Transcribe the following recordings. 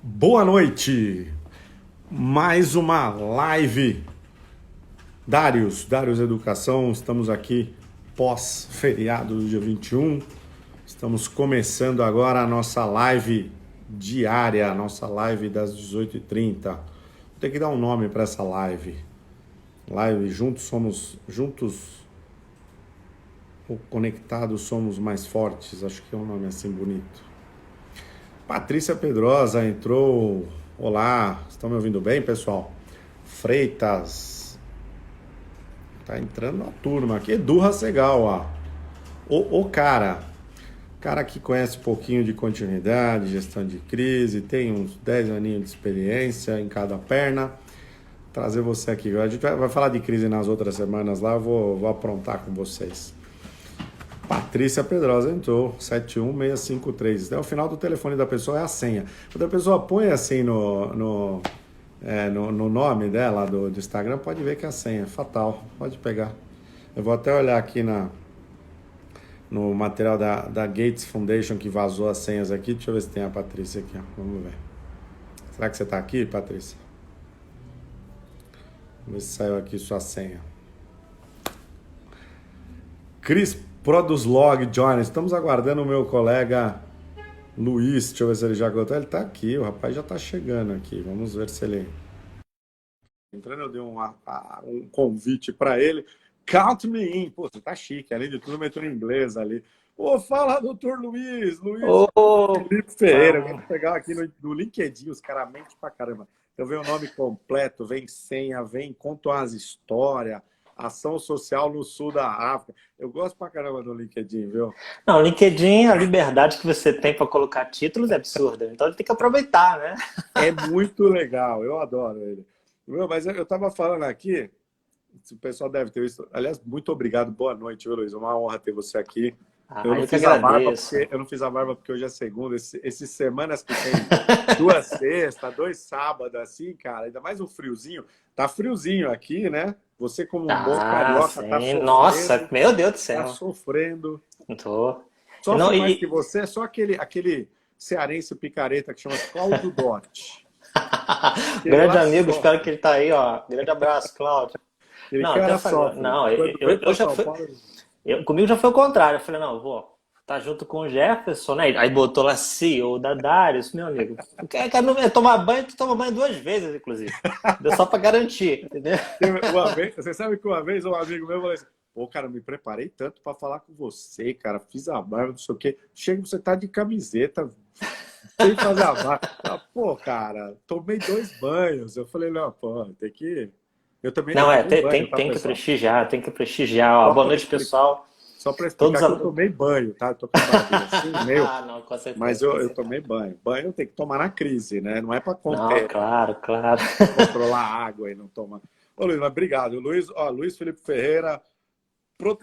Boa noite! Mais uma live. Darius Educação, estamos aqui pós-feriado do dia 21. Estamos começando agora a nossa live diária, a nossa live das 18h30. Tem que dar um nome para essa live. Live juntos ou conectados somos mais fortes. Acho que é um nome assim bonito. Patrícia Pedrosa entrou. Olá, estão me ouvindo bem, pessoal? Freitas. Tá entrando na turma aqui. Edu Rassegal, ó. O cara que conhece um pouquinho de continuidade, gestão de crise, tem uns 10 aninhos de experiência em cada perna. Trazer você aqui. A gente vai falar de crise nas outras semanas lá, eu vou aprontar com vocês. Patrícia Pedrosa entrou, 71653. O final do telefone da pessoa é a senha. Quando a pessoa põe assim no nome dela do Instagram, pode ver que é a senha, é fatal. Pode pegar. Eu vou até olhar aqui no material da Gates Foundation que vazou as senhas aqui. Deixa eu ver se tem a Patrícia aqui. Ó. Vamos ver. Será que você está aqui, Patrícia? Vamos ver se saiu aqui sua senha. Cris Produslog Jones. Estamos aguardando o meu colega Luiz. Deixa eu ver se ele já contou. Ele está aqui, o rapaz já está chegando aqui. Vamos ver se ele... Entrando, eu dei um convite para ele. Count me in. Pô, você tá chique. Além de tudo, meteu em inglês ali. Pô, fala, doutor Luiz. Luiz Ô, Felipe Ferreira. Vamos pegar aqui no LinkedIn. Os caras mentem pra caramba. Então vem o nome completo, vem senha, vem conta umas histórias. Ação social no sul da África. Eu gosto pra caramba do LinkedIn, viu? não, LinkedIn, a liberdade que você tem para colocar títulos é absurda. Então ele tem que aproveitar, né? É muito legal, eu adoro ele. Meu, mas eu tava falando aqui, o pessoal deve ter visto. Aliás, muito obrigado, boa noite, viu, Luiz? Uma honra ter você aqui. Eu Ah, não eu que fiz a barba agradeço. porque eu não fiz a barba porque hoje é segunda. Esses semanas que tem duas sextas, dois sábados, assim, cara, ainda mais um friozinho. Tá friozinho aqui, né? Você, como um bom Ah, carioca, sim. Nossa, meu Deus do tá céu. sofrendo. Não tô. Não, Sofre mais que você, é só aquele cearense picareta que chama Cláudio Dotti. Aquele grande lá amigo, espero sofre. que ele tá aí, ó. Grande abraço, Cláudio. Aquele Não, até cara falei, sofre. não, Quando eu tá já São fui, Paulo. comigo já foi o contrário. Eu falei, não, eu vou tá junto com o Jefferson, né? Aí botou lá CEO da Darius, meu amigo. Quer tomar banho, tu toma banho duas vezes, inclusive. Deu só pra garantir, entendeu? Uma vez, você sabe que uma vez um amigo meu falou assim: pô, cara, me preparei tanto pra falar com você, cara. Fiz a barba, não sei o quê. Chega, você tá de camiseta, sem fazer a barba. Pô, cara, tomei 2 banhos. Eu falei: não, pô, tem que. Eu Não, tomei banho, tem, tá, tem que pessoal? prestigiar, tem que prestigiar. Ó, Só boa pra noite, explicar, pessoal. só pra Todos explicar que eu a... tomei banho, tá? Eu tô com a barbinha assim, meio. Ah, não, com Mas certeza, com eu certeza. tomei banho. Banho tem que tomar na crise, né? Não é pra Não, conter, claro, claro. controlar a água e não tomar. Ô, Luiz, mas obrigado. Luiz, ó, Luiz Felipe Ferreira,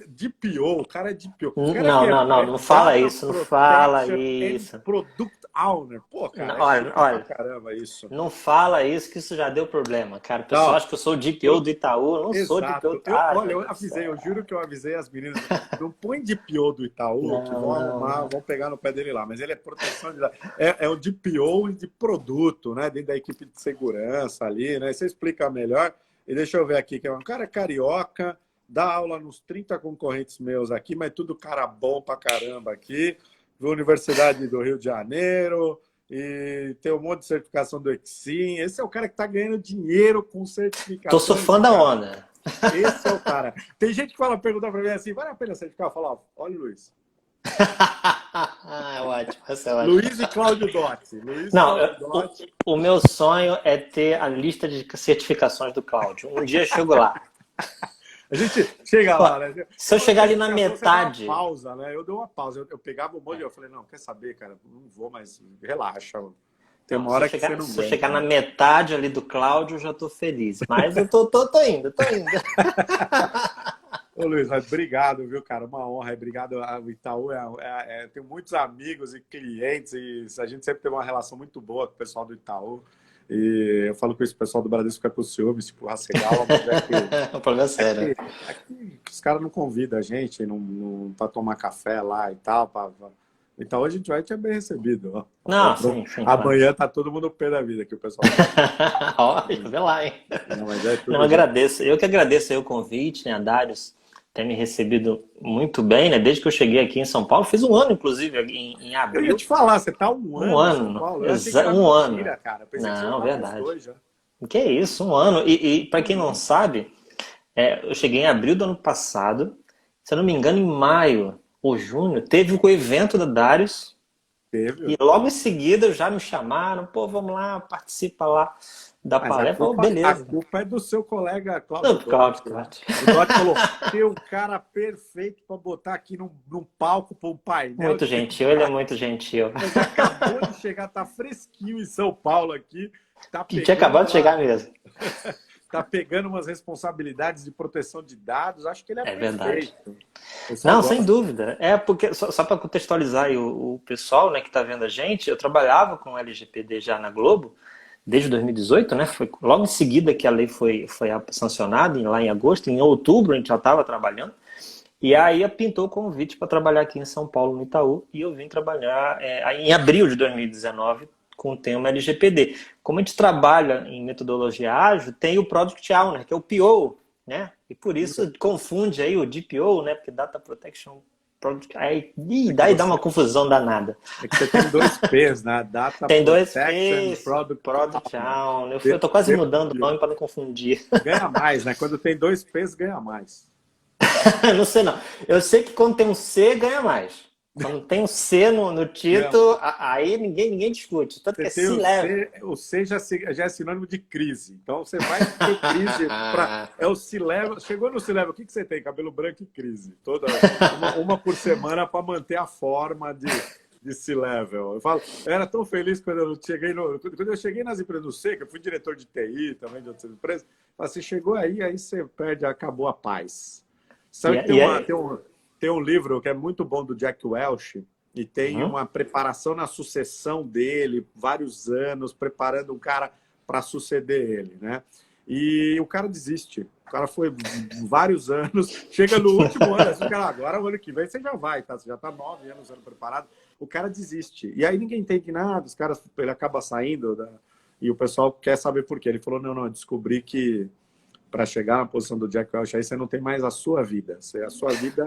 DPO, o cara é DPO. O cara que Não, é, não, não, é não fala Data isso, não fala Protection and isso. Product Owner. Pô, cara, é Olha, chique pra olha, caramba isso. não fala isso que isso já deu problema, cara. O pessoal Não, acha que eu sou o DPO pro- do Itaú, eu não sou o DPO. exato. Ai, Olha, meu eu Deus do avisei, eu céu. juro que eu avisei as meninas. Não põe DPO do Itaú, que Não, vão não, arrumar, não. vão pegar no pé dele lá. Mas ele é proteção de dados. É o DPO de produto, né? Dentro da equipe de segurança ali, né? Você explica melhor. E deixa eu ver aqui, que é um cara carioca, dá aula nos 30 concorrentes meus aqui, mas tudo cara bom pra caramba aqui. Universidade do Rio de Janeiro, e tem um monte de certificação do Exim. Esse é o cara que está ganhando dinheiro com Tô certificações, surfando a cara. onda. Esse é o cara. Tem gente que pergunta para mim assim, vale a pena certificar? Eu falo, olha, Luiz. É ótimo, essa é ótimo. Luiz e Cláudio Dotti. Luiz e Não, Cláudio Dotti. o meu sonho é ter a lista de certificações do Cláudio. Um dia eu chego lá. A gente chega Pô, lá, né? se Você eu falou de chegar ali na certificação, você dá uma metade, pausa, né? Eu dou uma pausa. Eu pegava um monte e eu falei, não, quer saber, cara? Não vou, mas relaxa. Tem não, uma hora que você não se eu chegar aguenta. na metade ali do Cláudio, eu já tô feliz. Mas eu tô indo, tô indo. Ô Luiz, mas obrigado, viu, cara? Uma honra. Obrigado ao Itaú. Tenho muitos amigos e clientes e a gente sempre teve uma relação muito boa com o pessoal do Itaú. E eu falo com esse pessoal do Bradesco fica com ciúmes, tipo Rassegal, mas O problema é é sério. que, é que os caras não convidam a gente para tomar café lá e tal. Então hoje a gente vai te bem recebido. Ó. Não, sim, sim, claro. Amanhã tá todo mundo pé da vida que o pessoal. Olha, vê lá, hein? Não, mas é Não, tudo bem. agradeço. Eu que agradeço aí o convite, né, a Darius ter me recebido muito bem, né? Desde que eu cheguei aqui em São Paulo. Fiz um ano, inclusive, em Eu ia abril. te falar, você tá um Um ano em São ano. Paulo? Eu achei que era Um ano. mentira, cara. Eu pensei que você ia Não, estar mais verdade. dois já. Que é isso, um ano. E para quem não sabe, eu cheguei em abril do ano passado. Se eu não me engano, em maio ou junho, teve o evento da Darius. Teve. E logo em seguida já me chamaram, pô, vamos lá, participa lá da Mas a palestra. Oh, culpa, a beleza. culpa é do seu colega Cláudio Não, claro, Dotti, né? claro. O Dotti falou: tem um cara perfeito para botar aqui num palco para um painel. Muito gentil, ele é muito gentil. Mas acabou de chegar, tá fresquinho em São Paulo aqui. Tá Que tinha acabado de chegar mesmo. Tá pegando umas responsabilidades de proteção de dados. Acho que ele é verdade. perfeito. Não, sem dúvida. É porque, só para contextualizar aí o pessoal, né, que está vendo a gente, eu trabalhava com LGPD já na Globo, desde 2018, né? Foi logo em seguida que a lei foi sancionada, lá em agosto. Em outubro a gente já estava trabalhando. E aí pintou o convite para trabalhar aqui em São Paulo, no Itaú, e eu vim trabalhar em abril de 2019 com o tema LGPD. Como a gente trabalha em metodologia ágil, tem o Product Owner, que é o PO, né? E por isso confunde aí o DPO, né? Porque Data Protection Product... Daí dá uma confusão danada. É que você tem dois P's, né? Data Tem dois Protection P's, Product Owner. Eu tô quase mudando o nome para não confundir. Ganha mais, né? Quando tem dois P's, ganha mais. Não sei não. Eu sei que quando tem um C, ganha mais. Quando tem um C no título, aí ninguém discute. Tanto que é C-Level. O C já é sinônimo de crise. Então você vai ter crise. É o C-Level. Chegou no C-Level, o que você tem? Cabelo branco e crise. Uma por semana para manter a forma de C-Level. Eu era tão feliz quando eu cheguei nas empresas do C, que eu fui diretor de TI também de outras empresas. Você chegou aí você perde, acabou a paz. Sabe que tem um livro que é muito bom do Jack Welch e tem uma preparação na sucessão dele, vários anos, preparando um cara para suceder ele, né? E o cara desiste. O cara foi vários anos, chega no último ano, assim, cara, agora o ano que vem você já vai, tá? Você já tá 9 anos sendo preparado. O cara desiste. E aí ninguém entende nada, os caras, ele acaba saindo e o pessoal quer saber por quê. Ele falou, não, descobri que para chegar na posição do Jack Welch, aí você não tem mais a sua vida. A sua vida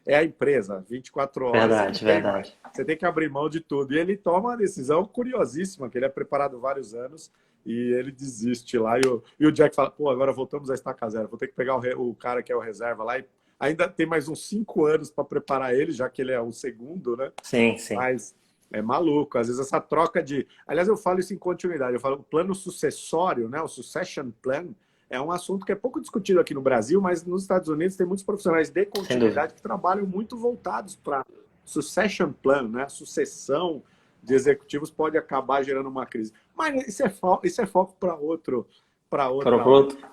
é a empresa, 24 horas. Verdade. Você tem que abrir mão de tudo. E ele toma uma decisão curiosíssima, que ele é preparado vários anos e ele desiste lá. E o Jack fala, pô, agora voltamos a estaca zero. Vou ter que pegar o cara que é o reserva lá e ainda tem mais uns 5 anos para preparar ele, já que ele é o segundo, né? Sim. Mas é maluco. Às vezes essa troca de... Aliás, eu falo isso em continuidade. Eu falo o plano sucessório, né? O succession plan, é um assunto que é pouco discutido aqui no Brasil, mas nos Estados Unidos tem muitos profissionais de continuidade que trabalham muito voltados para succession plan, né? Sucessão de executivos pode acabar gerando uma crise. Mas isso é foco para outro.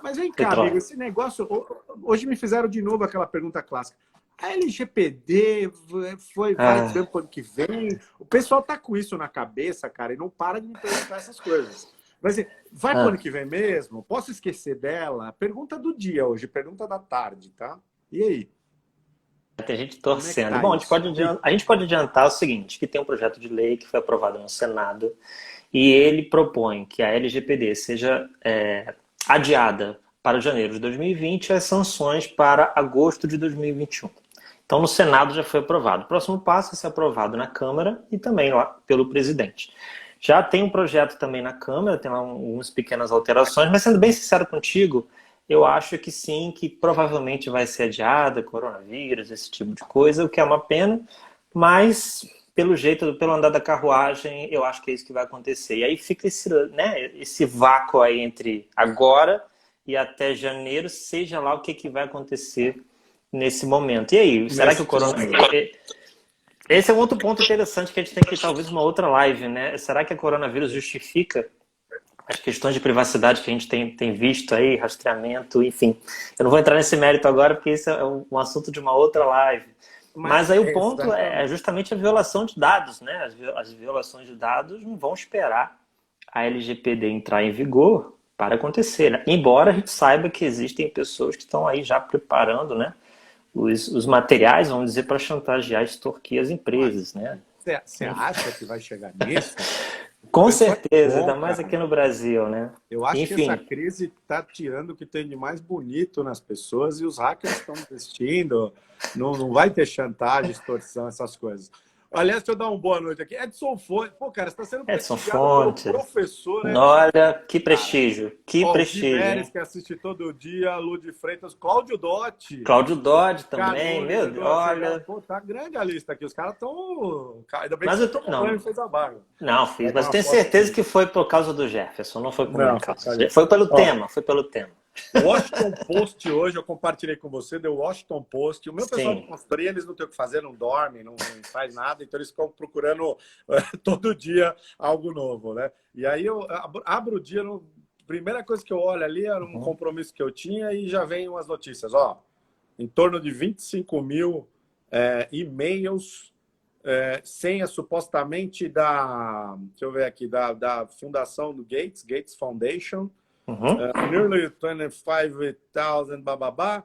Mas vem cá, amigo, esse negócio... Hoje me fizeram de novo aquela pergunta clássica. A LGPD vai dizer pro ano que vem? O pessoal tá com isso na cabeça, cara, e não para de me perguntar essas coisas. Mas vai pro ano que vem mesmo? Posso esquecer dela? Pergunta do dia hoje, pergunta da tarde, tá? E aí? Tem gente torcendo. Tá Bom, a gente pode adiantar o seguinte, que tem um projeto de lei que foi aprovado no Senado e ele propõe que a LGPD seja adiada para janeiro de 2020 e as sanções para agosto de 2021. Então, no Senado já foi aprovado. O próximo passo é ser aprovado na Câmara e também lá pelo presidente. Já tem um projeto também na Câmara, tem lá algumas pequenas alterações, mas sendo bem sincero contigo, eu acho que sim, que provavelmente vai ser adiada, coronavírus, esse tipo de coisa, o que é uma pena, mas pelo jeito, pelo andar da carruagem, eu acho que é isso que vai acontecer. E aí fica esse vácuo aí entre agora e até janeiro, seja lá o que vai acontecer nesse momento. E aí, será que o coronavírus... Esse é um outro ponto interessante que a gente tem que talvez uma outra live, né? Será que a coronavírus justifica as questões de privacidade que a gente tem visto aí, rastreamento, enfim. Eu não vou entrar nesse mérito agora porque esse é um assunto de uma outra live. Mas aí o ponto é justamente a violação de dados, né? As violações de dados não vão esperar a LGPD entrar em vigor para acontecer, né? Embora a gente saiba que existem pessoas que estão aí já preparando, né? Os materiais, vamos dizer, para chantagear e extorquir as empresas, né? Você acha que vai chegar nisso? Com Pessoal é certeza, bom, ainda mais cara. aqui no Brasil, né? Eu acho que essa Enfim, crise está tirando o que tem de mais bonito nas pessoas e os hackers estão investindo. Não vai ter chantagem, extorsão, essas coisas. Aliás, deixa eu dar uma boa noite aqui. Edson Fonte. Pô, cara, você está sendo Edson prestigiado pelo Fontes. professor Edson Olha, Fonte, que cara. prestígio, que Ó, o Gui prestígio, Meres, hein? que assiste todo dia, Lud Freitas, Cláudio Dotti. Cláudio Dodge também, Canunes, meu Deus, Edu, você já, olha. pô, tá grande a lista aqui. Os caras estão. Ainda bem que Mas você eu, tomou banho e não, fez a barba. não fiz, Pega mas eu uma tenho foto certeza aqui. que foi por causa do Jefferson, não foi por minha Não, foi causa. cara. Foi pelo Ó, tema, foi pelo tema. o Washington Post hoje, eu compartilhei com você, deu Washington Post. O meu pessoal de Sim. consultoria, eles não têm o que fazer, não dormem, não faz nada, então eles ficam procurando todo dia algo novo, né? E aí eu abro o dia, primeira coisa que eu olho ali era um Uhum. compromisso que eu tinha e já vem umas notícias, ó. Em torno de 25 mil e-mails, senha supostamente deixa eu ver aqui, da fundação do Gates Foundation, Uhum. nearly 25,000 bababá,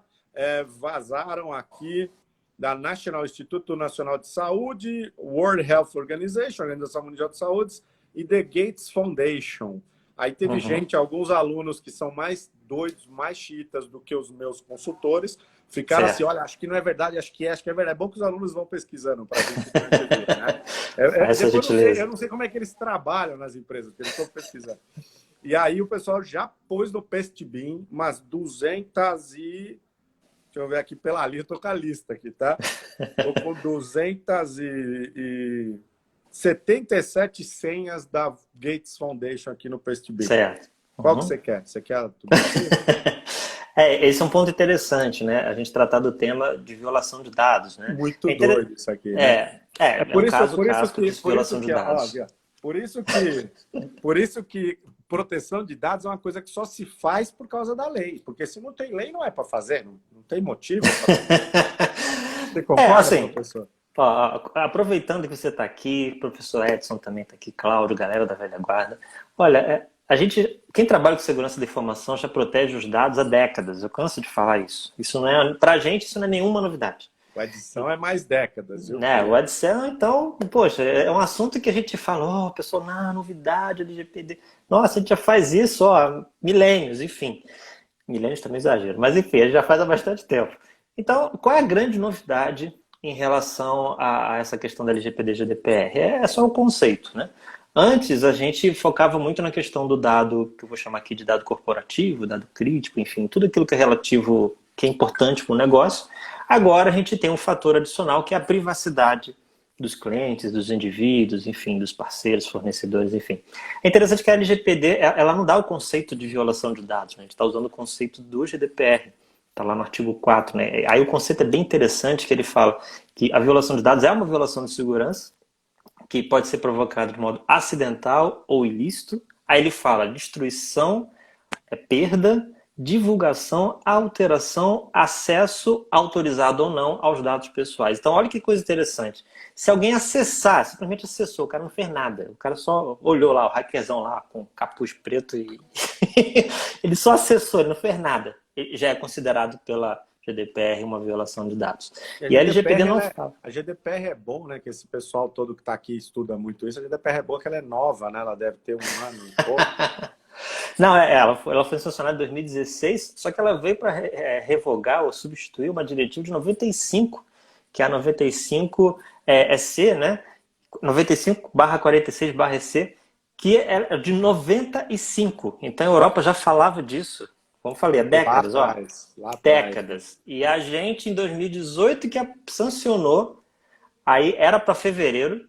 vazaram aqui da National Instituto Nacional de Saúde, World Health Organization, Organização Mundial de Saúde, e The Gates Foundation. Aí teve Uhum. gente, alguns alunos que são mais doidos, mais chiitas do que os meus consultores, ficaram assim, Certo. olha, acho que não é verdade, acho que é verdade. É bom que os alunos vão pesquisando para a gente ver, né? Faz essa Depois eu gentileza. não sei como é que eles trabalham nas empresas, porque eles estão pesquisando. E aí o pessoal já pôs no Pestbin umas 200 e... Deixa eu ver aqui pela lista, estou com a lista aqui, tá? Estou com 277 senhas da Gates Foundation aqui no Pestbin. Certo. Qual que Uhum. você quer? Você quer tudo aqui? Esse é um ponto interessante, né? A gente tratar do tema de violação de dados, né? Muito doido isso aqui, né? É um caso clássico de Por isso violação de que, ó, dados. por isso que proteção de dados é uma coisa que só se faz por causa da lei. Porque se não tem lei, não é para fazer, não tem motivo para fazer. Você concorda, Assim, professor? ó, aproveitando que você está aqui, professor Edson também está aqui, Cláudio, galera da velha guarda. Olha, quem trabalha com segurança da informação já protege os dados há décadas. Eu canso de falar isso. Isso não é, pra gente, isso não é nenhuma novidade. A edição é mais décadas, viu? Né? O AdSense, então, poxa, é um assunto que a gente fala, pessoal, novidade, LGPD. Nossa, a gente já faz isso, milênios, enfim. Milênios também exagero, mas enfim, a gente já faz há bastante tempo. Então, qual é a grande novidade em relação a essa questão da LGPD e GDPR? É só o conceito, né? Antes, a gente focava muito na questão do dado, que eu vou chamar aqui de dado corporativo, dado crítico, enfim, tudo aquilo que é relativo, que é importante para o negócio. Agora, a gente tem um fator adicional, que é a privacidade dos clientes, dos indivíduos, enfim, dos parceiros, fornecedores, enfim. É interessante que a LGPD, ela não dá o conceito de violação de dados, né? A gente está usando o conceito do GDPR, está lá no artigo 4, né? Aí o conceito é bem interessante, que ele fala que a violação de dados é uma violação de segurança, que pode ser provocado de modo acidental ou ilícito. Aí ele fala destruição, perda, divulgação, alteração, acesso autorizado ou não aos dados pessoais. Então, olha que coisa interessante. Se alguém acessar, simplesmente acessou, o cara não fez nada. O cara só olhou lá, o hackerzão lá com capuz preto e ele só acessou, ele não fez nada. Ele já é considerado pela GDPR uma violação de dados. E a LGPD não fala. A GDPR é bom, né? Que esse pessoal todo que está aqui estuda muito isso. A GDPR é boa que ela é nova, né? Ela deve ter um ano e pouco. Não, ela foi sancionada em 2016, só que ela veio para revogar ou substituir uma diretiva de 95, que é a 95 EC, né? 95/46/EC, que é de 95. Então a Europa já falava disso. Como falei, há décadas, Lá atrás. décadas. E a gente, em 2018, que sancionou, aí era para fevereiro,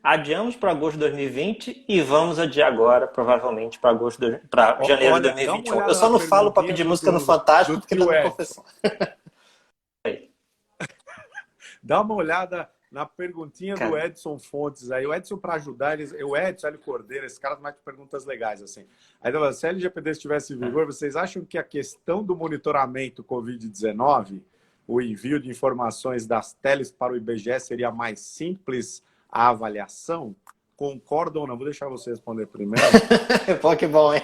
adiamos para agosto de 2020 e vamos adiar agora, provavelmente, para janeiro de Olha, dá uma 2021. olhada Eu só na não falo para perguntinha pedir música no Fantástico, do porque tá tio no Edson. confessão. Dá uma olhada na perguntinha do Cara, Edson Fontes aí. O Edson, para ajudar, o Edson, Hélio Cordeiro, esse cara mais perguntas legais, assim. Aí, se a LGPD estivesse em vigor, vocês acham que a questão do monitoramento Covid-19, o envio de informações das teles para o IBGE seria mais simples a avaliação? concordo ou não? Vou deixar você responder primeiro. Pô, que bom, hein?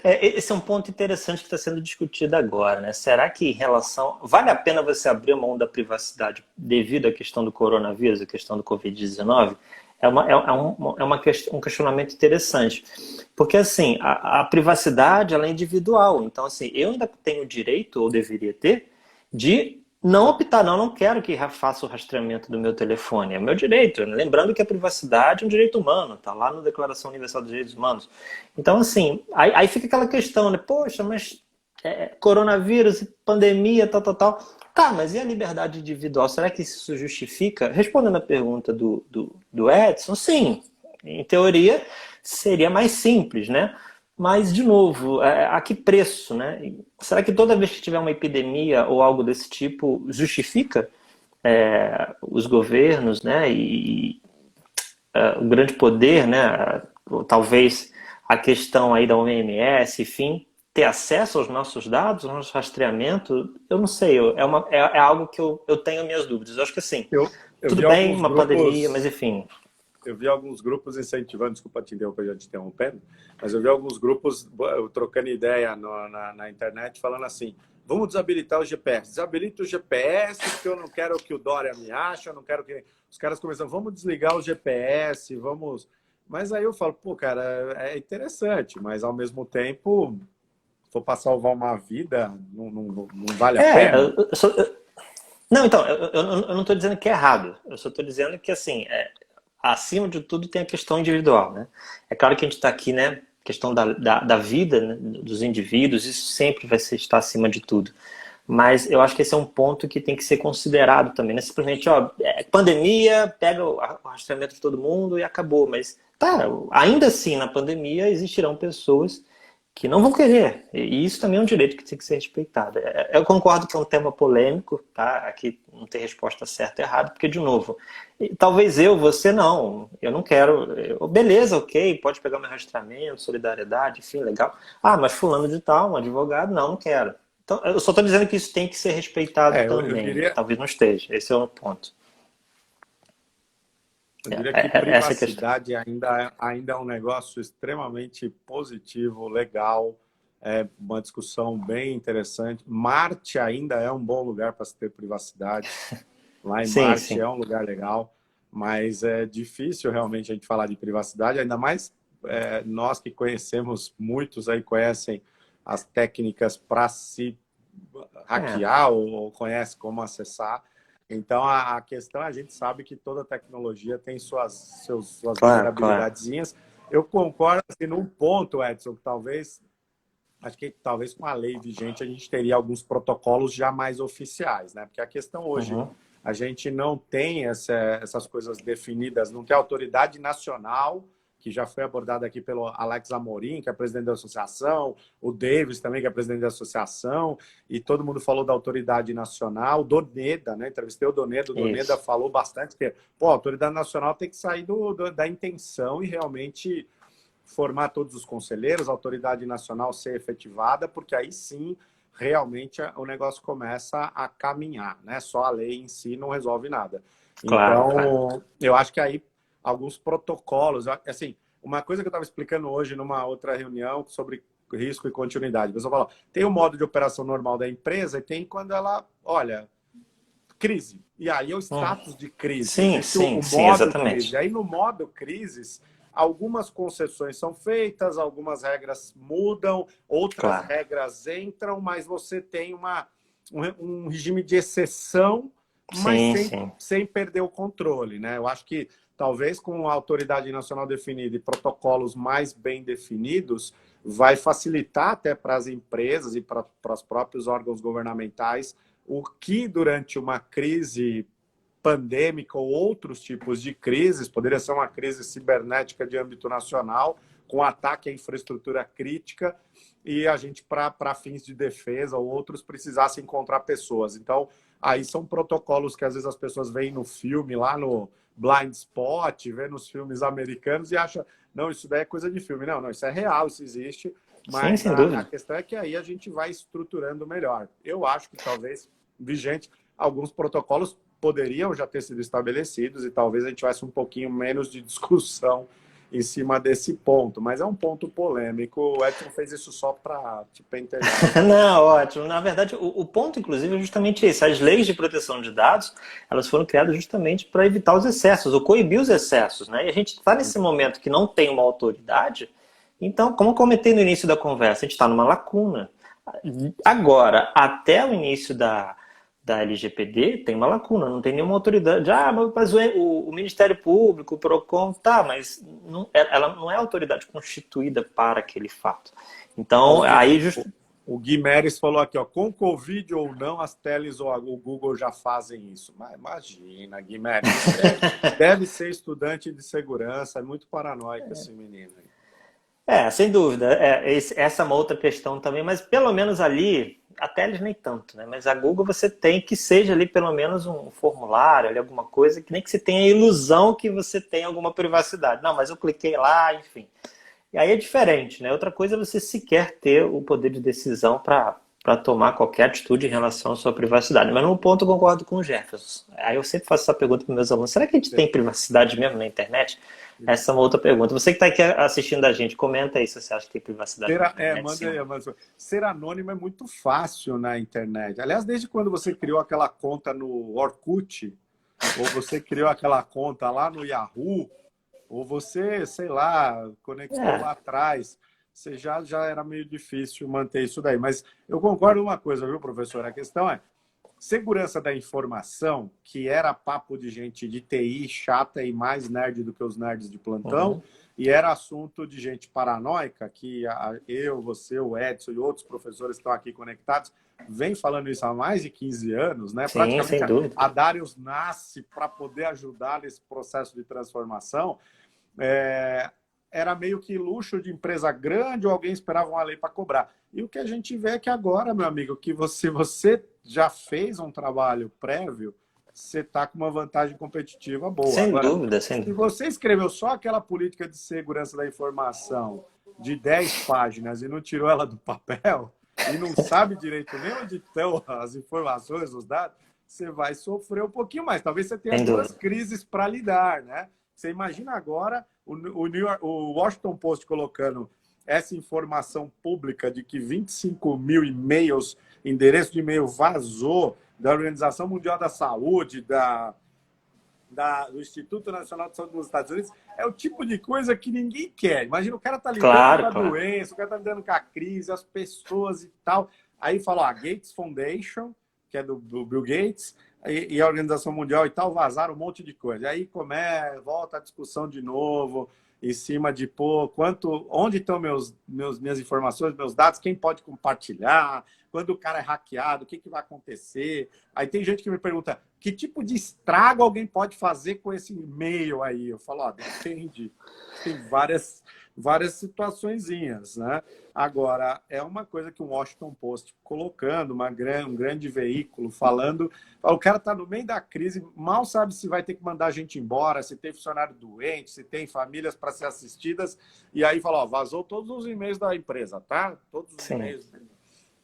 Esse é um ponto interessante que está sendo discutido agora, né? Será que em relação... Vale a pena você abrir mão da privacidade devido à questão do coronavírus, a questão do Covid-19? Um questionamento interessante. Porque, assim, a privacidade, ela é individual. Então, assim, eu ainda tenho o direito, ou deveria ter, de não optar, não quero que faça o rastreamento do meu telefone. É meu direito. Lembrando que a privacidade é um direito humano, está lá na Declaração Universal dos Direitos Humanos. Então, assim, aí fica aquela questão, né? Poxa, mas coronavírus, pandemia, tal. Tá, mas e a liberdade individual? Será que isso justifica? Respondendo a pergunta do Edson, sim. Em teoria, seria mais simples, né? Mas, de novo, a que preço, né? Será que toda vez que tiver uma epidemia ou algo desse tipo, justifica os governos, né? O grande poder, né? Ou talvez a questão aí da OMS, enfim, ter acesso aos nossos dados, ao nosso rastreamento, eu não sei, é algo que eu tenho minhas dúvidas. Eu acho que assim, Eu tudo vi bem, alguns uma pandemia, mas grupos. enfim. Eu vi alguns grupos incentivando, desculpa te interromper, já te interrompendo, mas eu vi alguns grupos trocando ideia na internet falando assim: vamos desabilitar o GPS. Desabilita o GPS porque eu não quero que o Dória me ache, eu não quero que... Os caras começam, vamos desligar o GPS, vamos... Mas aí eu falo, pô, cara, é interessante, mas ao mesmo tempo, se for para salvar uma vida, não vale a É, pena? não, então, eu não estou dizendo que é errado, eu só estou dizendo que, assim, acima de tudo tem a questão individual, né? É claro que a gente está aqui, né, questão da vida, né, dos indivíduos, isso sempre vai estar acima de tudo. Mas eu acho que esse é um ponto que tem que ser considerado também, né? Simplesmente, ó, pandemia, pega o rastreamento de todo mundo e acabou. Mas, tá, ainda assim, na pandemia existirão pessoas que não vão querer. E isso também é um direito que tem que ser respeitado. Eu concordo que é um tema polêmico, tá? Aqui não tem resposta certa ou errada, porque, de novo, talvez você não. Eu não quero. Beleza, ok, pode pegar meu rastreamento, solidariedade, enfim, legal. Ah, mas fulano de tal, um advogado, não quero. Então, eu só estou dizendo que isso tem que ser respeitado Eu também, né? diria, Talvez não esteja. Esse é o ponto. Eu diria que Essa é a questão. privacidade ainda é um negócio extremamente positivo, legal, é uma discussão bem interessante. Marte ainda é um bom lugar para se ter privacidade. Lá em Sim, Marte sim. é um lugar legal, mas é difícil realmente a gente falar de privacidade, ainda mais nós que conhecemos, muitos aí conhecem as técnicas para se É, hackear ou conhece como acessar. Então, a questão, a gente sabe que toda tecnologia tem suas claro, claro. vulnerabilidadezinhas. Eu concordo assim, num ponto, Edson, que acho que talvez com a lei vigente a gente teria alguns protocolos já mais oficiais, né? Porque a questão hoje, Uhum. a gente não tem essas coisas definidas, não tem autoridade nacional, que já foi abordada aqui pelo Alex Amorim, que é presidente da associação, o Davis também, que é presidente da associação, e todo mundo falou da autoridade nacional, Doneda, né? Entrevistei o Doneda Isso. falou bastante que, pô, a autoridade nacional tem que sair da intenção e realmente formar todos os conselheiros, a autoridade nacional ser efetivada, porque aí sim, realmente, o negócio começa a caminhar, né? Só a lei em si não resolve nada. Claro, claro. Então, eu acho que aí alguns protocolos, assim, uma coisa que eu estava explicando hoje numa outra reunião sobre risco e continuidade. A pessoa fala, tem o modo de operação normal da empresa e tem quando ela, olha, crise. E aí é o Uhum. status de crise. Sim, Existe sim, o sim, modo crise. exatamente. Aí no modo crises, algumas concessões são feitas, algumas regras mudam, outras Claro. regras entram, mas você tem um regime de exceção, mas Sim, sim. sem perder o controle, né? Eu acho que talvez com a autoridade nacional definida e protocolos mais bem definidos, vai facilitar até para as empresas e para os próprios órgãos governamentais o que durante uma crise pandêmica ou outros tipos de crises, poderia ser uma crise cibernética de âmbito nacional, com ataque à infraestrutura crítica, e a gente, para fins de defesa ou outros, precisasse encontrar pessoas. Então, aí são protocolos que às vezes as pessoas veem no filme, lá no Blind Spot, vê nos filmes americanos e acham, não, isso daí é coisa de filme. Não, isso é real, isso existe, Sim, mas sem a dúvida. questão é que aí a gente vai estruturando melhor. Eu acho que talvez vigente alguns protocolos poderiam já ter sido estabelecidos e talvez a gente tivesse um pouquinho menos de discussão em cima desse ponto, mas é um ponto polêmico. O Edson fez isso só para te pentear. Não, ótimo. Na verdade, o ponto, inclusive, é justamente esse. As leis de proteção de dados, elas foram criadas justamente para evitar os excessos, ou coibir os excessos, né? E a gente está nesse momento que não tem uma autoridade, então, como eu comentei no início da conversa, a gente está numa lacuna. Agora, até o início da LGPD, tem uma lacuna, não tem nenhuma autoridade. Mas o Ministério Público, o PROCON, tá, mas ela não é autoridade constituída para aquele fato. Então, aí... O Gui Meres falou aqui, ó, com Covid ou não, as teles ou o Google já fazem isso. Mas imagina, Gui Meres, deve ser estudante de segurança, é muito paranoico esse menino aí. Sem dúvida. Essa é uma outra questão também, mas pelo menos ali, a Teles nem tanto, né? Mas a Google você tem que seja ali pelo menos um formulário, ali, alguma coisa, que nem que você tenha a ilusão que você tem alguma privacidade. Não, mas eu cliquei lá, enfim. E aí é diferente, né? Outra coisa é você sequer ter o poder de decisão para tomar qualquer atitude em relação à sua privacidade. Mas num ponto eu concordo com o Jefferson. Aí eu sempre faço essa pergunta para meus alunos. Será que a gente tem privacidade mesmo na internet? Essa é uma outra pergunta. Você que está aqui assistindo a gente, comenta aí se você acha que tem privacidade na internet. Manda aí, mas ser anônimo é muito fácil na internet. Aliás, desde quando você criou aquela conta no Orkut, ou você criou aquela conta lá no Yahoo, ou você, sei lá, conectou lá atrás, você já era meio difícil manter isso daí. Mas eu concordo uma coisa, viu, professor? A questão é segurança da informação, que era papo de gente de TI chata e mais nerd do que os nerds de plantão, e era assunto de gente paranoica, que eu, você, o Edson e outros professores que estão aqui conectados, vem falando isso há mais de 15 anos, né? Sim, praticamente sem dúvida. A Darius nasce para poder ajudar nesse processo de transformação. Era meio que luxo de empresa grande ou alguém esperava uma lei para cobrar. E o que a gente vê é que agora, meu amigo, que você já fez um trabalho prévio, você está com uma vantagem competitiva boa. Sem Agora, dúvida. Se você escreveu só aquela política de segurança da informação de 10 páginas e não tirou ela do papel, e não sabe direito nem onde estão as informações, os dados, você vai sofrer um pouquinho mais. Talvez você tenha duas crises para lidar, né? Você imagina agora o Washington Post colocando essa informação pública de que 25 mil e-mails, endereço de e-mail vazou da Organização Mundial da Saúde, do Instituto Nacional de Saúde dos Estados Unidos, é o tipo de coisa que ninguém quer. Imagina, o cara está lidando com a doença, o cara está lidando com a crise, as pessoas e tal. Aí fala, a Gates Foundation, que é do Bill Gates, e a Organização Mundial e tal, vazaram um monte de coisa. Aí volta a discussão de novo, em cima de, onde estão minhas informações, meus dados, quem pode compartilhar, quando o cara é hackeado, o que vai acontecer? Aí tem gente que me pergunta, que tipo de estrago alguém pode fazer com esse e-mail aí? Eu falo, depende. Tem várias situaçõezinhas, né? Agora, é uma coisa que o Washington Post colocando, um grande veículo, falando, o cara está no meio da crise, mal sabe se vai ter que mandar a gente embora, se tem funcionário doente, se tem famílias para ser assistidas, e aí fala, vazou todos os e-mails da empresa, tá? Todos os e-mails.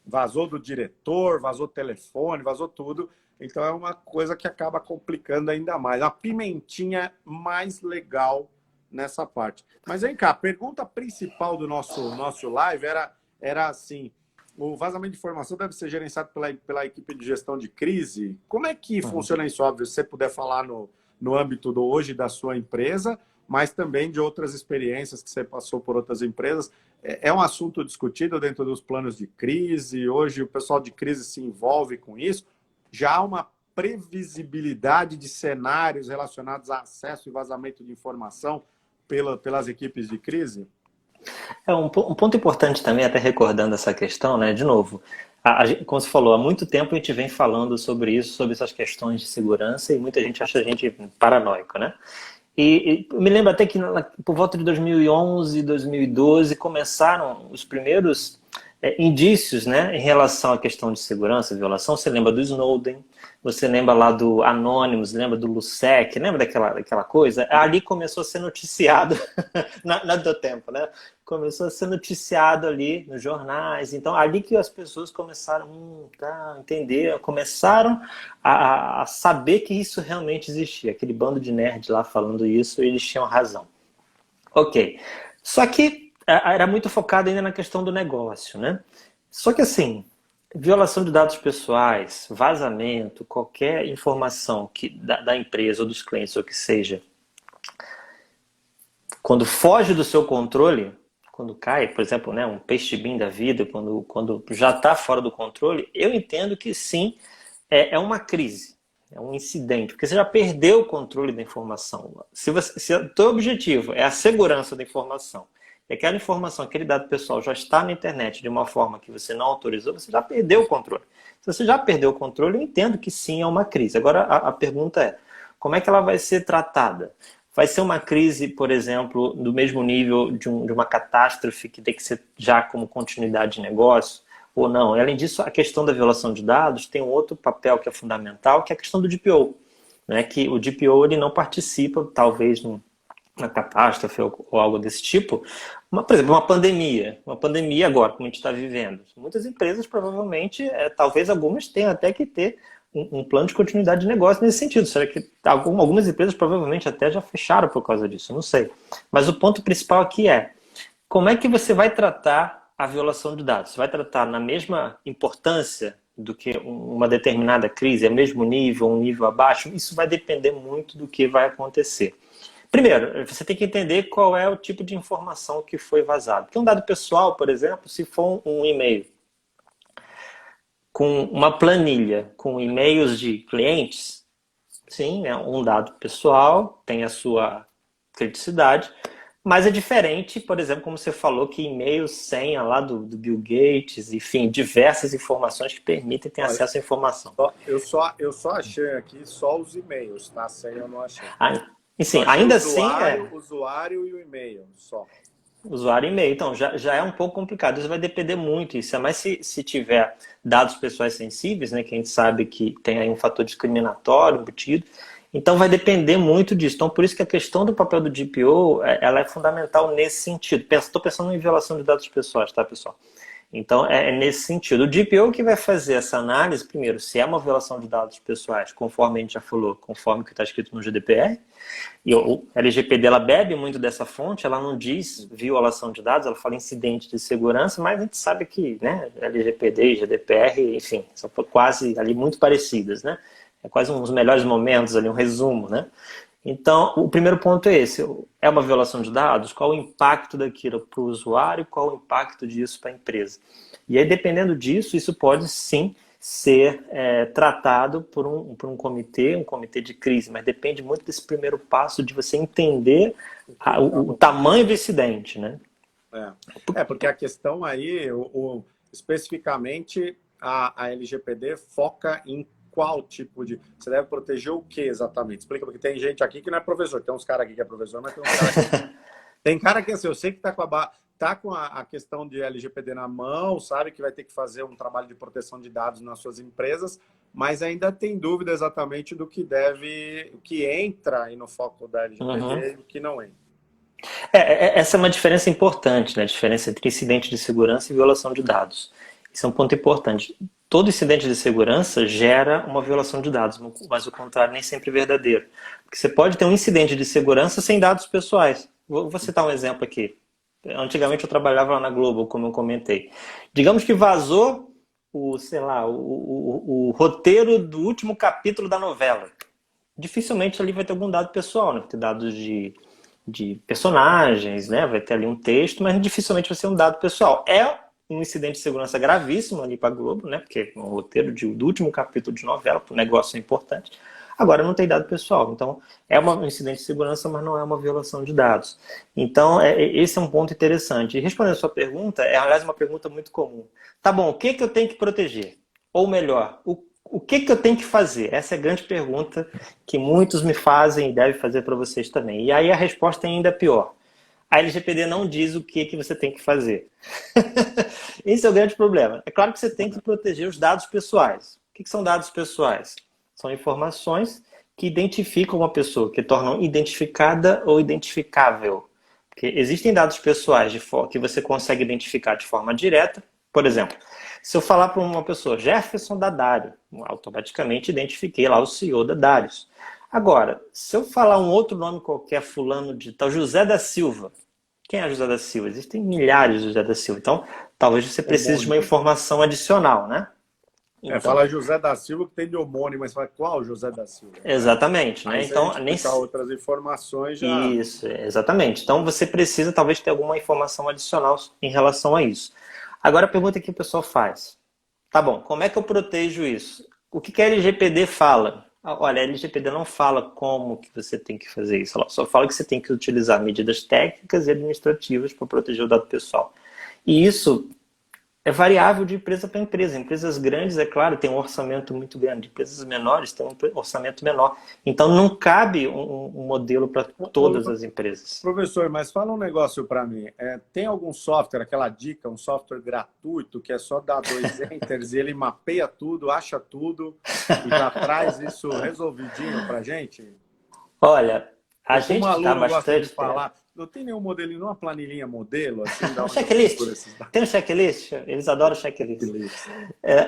Vazou do diretor, vazou telefone, vazou tudo. Então é uma coisa que acaba complicando ainda mais. A pimentinha mais legal nessa parte. Mas vem cá, a pergunta principal do nosso live era assim, o vazamento de informação deve ser gerenciado pela equipe de gestão de crise. Como é que funciona isso? Óbvio, se você puder falar no âmbito hoje da sua empresa, mas também de outras experiências que você passou por outras empresas. É um assunto discutido dentro dos planos de crise. Hoje o pessoal de crise se envolve com isso. Já há uma previsibilidade de cenários relacionados a acesso e vazamento de informação pelas equipes de crise? Um ponto importante também, até recordando essa questão, né? De novo, como você falou, há muito tempo a gente vem falando sobre isso, sobre essas questões de segurança, e muita gente acha a gente paranoico, né? E me lembro até que por volta de 2011, 2012, começaram os primeiros indícios, né, em relação à questão de segurança, violação. Você lembra do Snowden, você lembra lá do Anonymous, lembra do Lusec, lembra daquela coisa? Ali começou a ser noticiado, na do tempo, né? Começou a ser noticiado ali nos jornais. Então, ali que as pessoas começaram a entender, começaram a saber que isso realmente existia. Aquele bando de nerds lá falando isso, eles tinham razão. Ok. Só que era muito focado ainda na questão do negócio, né? Só que assim, violação de dados pessoais, vazamento, qualquer informação da empresa ou dos clientes, ou que seja, quando foge do seu controle, quando cai, por exemplo, né, um peixe-bim da vida, quando já está fora do controle, eu entendo que sim, é uma crise, é um incidente, porque você já perdeu o controle da informação. Se o teu objetivo é a segurança da informação, e aquela informação, aquele dado pessoal já está na internet de uma forma que você não autorizou, você já perdeu o controle. Se você já perdeu o controle, eu entendo que sim, é uma crise. Agora, a pergunta é, como é que ela vai ser tratada? Vai ser uma crise, por exemplo, do mesmo nível de uma catástrofe que tem que ser já como continuidade de negócio, ou não? E, além disso, a questão da violação de dados tem um outro papel que é fundamental, que é a questão do DPO. Né? Que o DPO ele não participa, talvez, uma catástrofe ou algo desse tipo, por exemplo, uma pandemia agora, como a gente está vivendo. Muitas empresas, provavelmente, talvez algumas tenham até que ter um plano de continuidade de negócio nesse sentido. Será que algumas empresas provavelmente até já fecharam por causa disso? Eu não sei. Mas o ponto principal aqui é, como é que você vai tratar a violação de dados? Você vai tratar na mesma importância do que uma determinada crise, é mesmo nível, um nível abaixo? Isso vai depender muito do que vai acontecer. Primeiro, você tem que entender qual é o tipo de informação que foi vazado. Porque um dado pessoal, por exemplo, se for um e-mail com uma planilha com e-mails de clientes, sim, é um dado pessoal, tem a sua criticidade, mas é diferente, por exemplo, como você falou, que e-mail, senha lá do Bill Gates, enfim, diversas informações que permitem ter acesso à informação. Eu só achei aqui só os e-mails, tá? A senha eu não achei. E sim, ainda usuário, assim usuário e o e-mail só. Usuário e e-mail. Então, já é um pouco complicado. Isso vai depender muito. Isso é mais se tiver dados pessoais sensíveis, né, que a gente sabe que tem aí um fator discriminatório embutido. Então, vai depender muito disso. Então, por isso que a questão do papel do DPO, ela é fundamental nesse sentido. Estou pensando em violação de dados pessoais, tá, pessoal? Então, é nesse sentido. O DPO que vai fazer essa análise, primeiro, se é uma violação de dados pessoais, conforme a gente já falou, conforme o que está escrito no GDPR, e o LGPD ela bebe muito dessa fonte, ela não diz violação de dados, ela fala incidente de segurança, mas a gente sabe que, né, LGPD e GDPR, enfim, são quase ali muito parecidas, né? É quase um dos melhores momentos ali, um resumo, né? Então, o primeiro ponto é esse. É uma violação de dados? Qual o impacto daquilo para o usuário? Qual o impacto disso para a empresa? E aí, dependendo disso, isso pode sim ser tratado por um comitê de crise, mas depende muito desse primeiro passo de você entender o tamanho do incidente, né? Porque a questão aí, especificamente, a LGPD foca em qual tipo de... Você deve proteger o que exatamente? Explica, porque tem gente aqui que não é professor. Tem uns caras aqui que é professor, mas tem uns caras que... Tem cara que, assim, eu sei que tá com a questão de LGPD na mão, sabe que vai ter que fazer um trabalho de proteção de dados nas suas empresas, mas ainda tem dúvida exatamente do que o que entra aí no foco da LGPD e o que não entra. Essa é uma diferença importante, né? A diferença entre incidente de segurança e violação de dados. Isso é um ponto importante. Todo incidente de segurança gera uma violação de dados, mas o contrário nem sempre é verdadeiro. Porque você pode ter um incidente de segurança sem dados pessoais. Vou citar um exemplo aqui. Antigamente eu trabalhava lá na Globo, como eu comentei. Digamos que vazou o roteiro do último capítulo da novela. Dificilmente ali vai ter algum dado pessoal, né? Vai ter dados de personagens, né? Vai ter ali um texto, mas dificilmente vai ser um dado pessoal. É um incidente de segurança gravíssimo ali para a Globo, né? Porque é um roteiro do último capítulo de novela, para o negócio é importante. Agora, não tem dado pessoal. Então, é um incidente de segurança, mas não é uma violação de dados. Então, esse é um ponto interessante. E respondendo a sua pergunta, aliás, uma pergunta muito comum. Tá bom, o que eu tenho que proteger? Ou melhor, o que eu tenho que fazer? Essa é a grande pergunta que muitos me fazem e devem fazer para vocês também. E aí a resposta é ainda pior. A LGPD não diz o que você tem que fazer. Esse é o grande problema. É claro que você tem que proteger os dados pessoais. O que são dados pessoais? São informações que identificam uma pessoa, que tornam identificada ou identificável. Porque existem dados pessoais que você consegue identificar de forma direta. Por exemplo, se eu falar para uma pessoa, Jefferson Dadário, automaticamente identifiquei lá o CEO Dadários. Agora, se eu falar um outro nome qualquer, fulano de tal, José da Silva. Quem é José da Silva? Existem milhares de José da Silva. Então, talvez você precise de uma informação adicional, né? Então, fala José da Silva que tem de homônimo, mas fala qual José da Silva? Exatamente, né? Aí, então, nem outras informações já. Isso, exatamente. Então você precisa talvez ter alguma informação adicional em relação a isso. Agora a pergunta que o pessoal faz. Tá bom, como é que eu protejo isso? O que a LGPD fala? Olha, a LGPD não fala como que você tem que fazer isso. Ela só fala que você tem que utilizar medidas técnicas e administrativas para proteger o dado pessoal. E isso é variável de empresa para empresa. Empresas grandes, é claro, têm um orçamento muito grande. Empresas menores têm um orçamento menor. Então, não cabe um modelo para todas as empresas. Professor, mas fala um negócio para mim. Tem algum software, aquela dica, um software gratuito, que é só dar 2 enters e ele mapeia tudo, acha tudo e já traz isso resolvidinho para gente? Olha, a gente está bastante... falar. Não tem nenhum modelinho, uma planilhinha modelo? Assim, um checklist. Tem um checklist? Eles adoram checklist.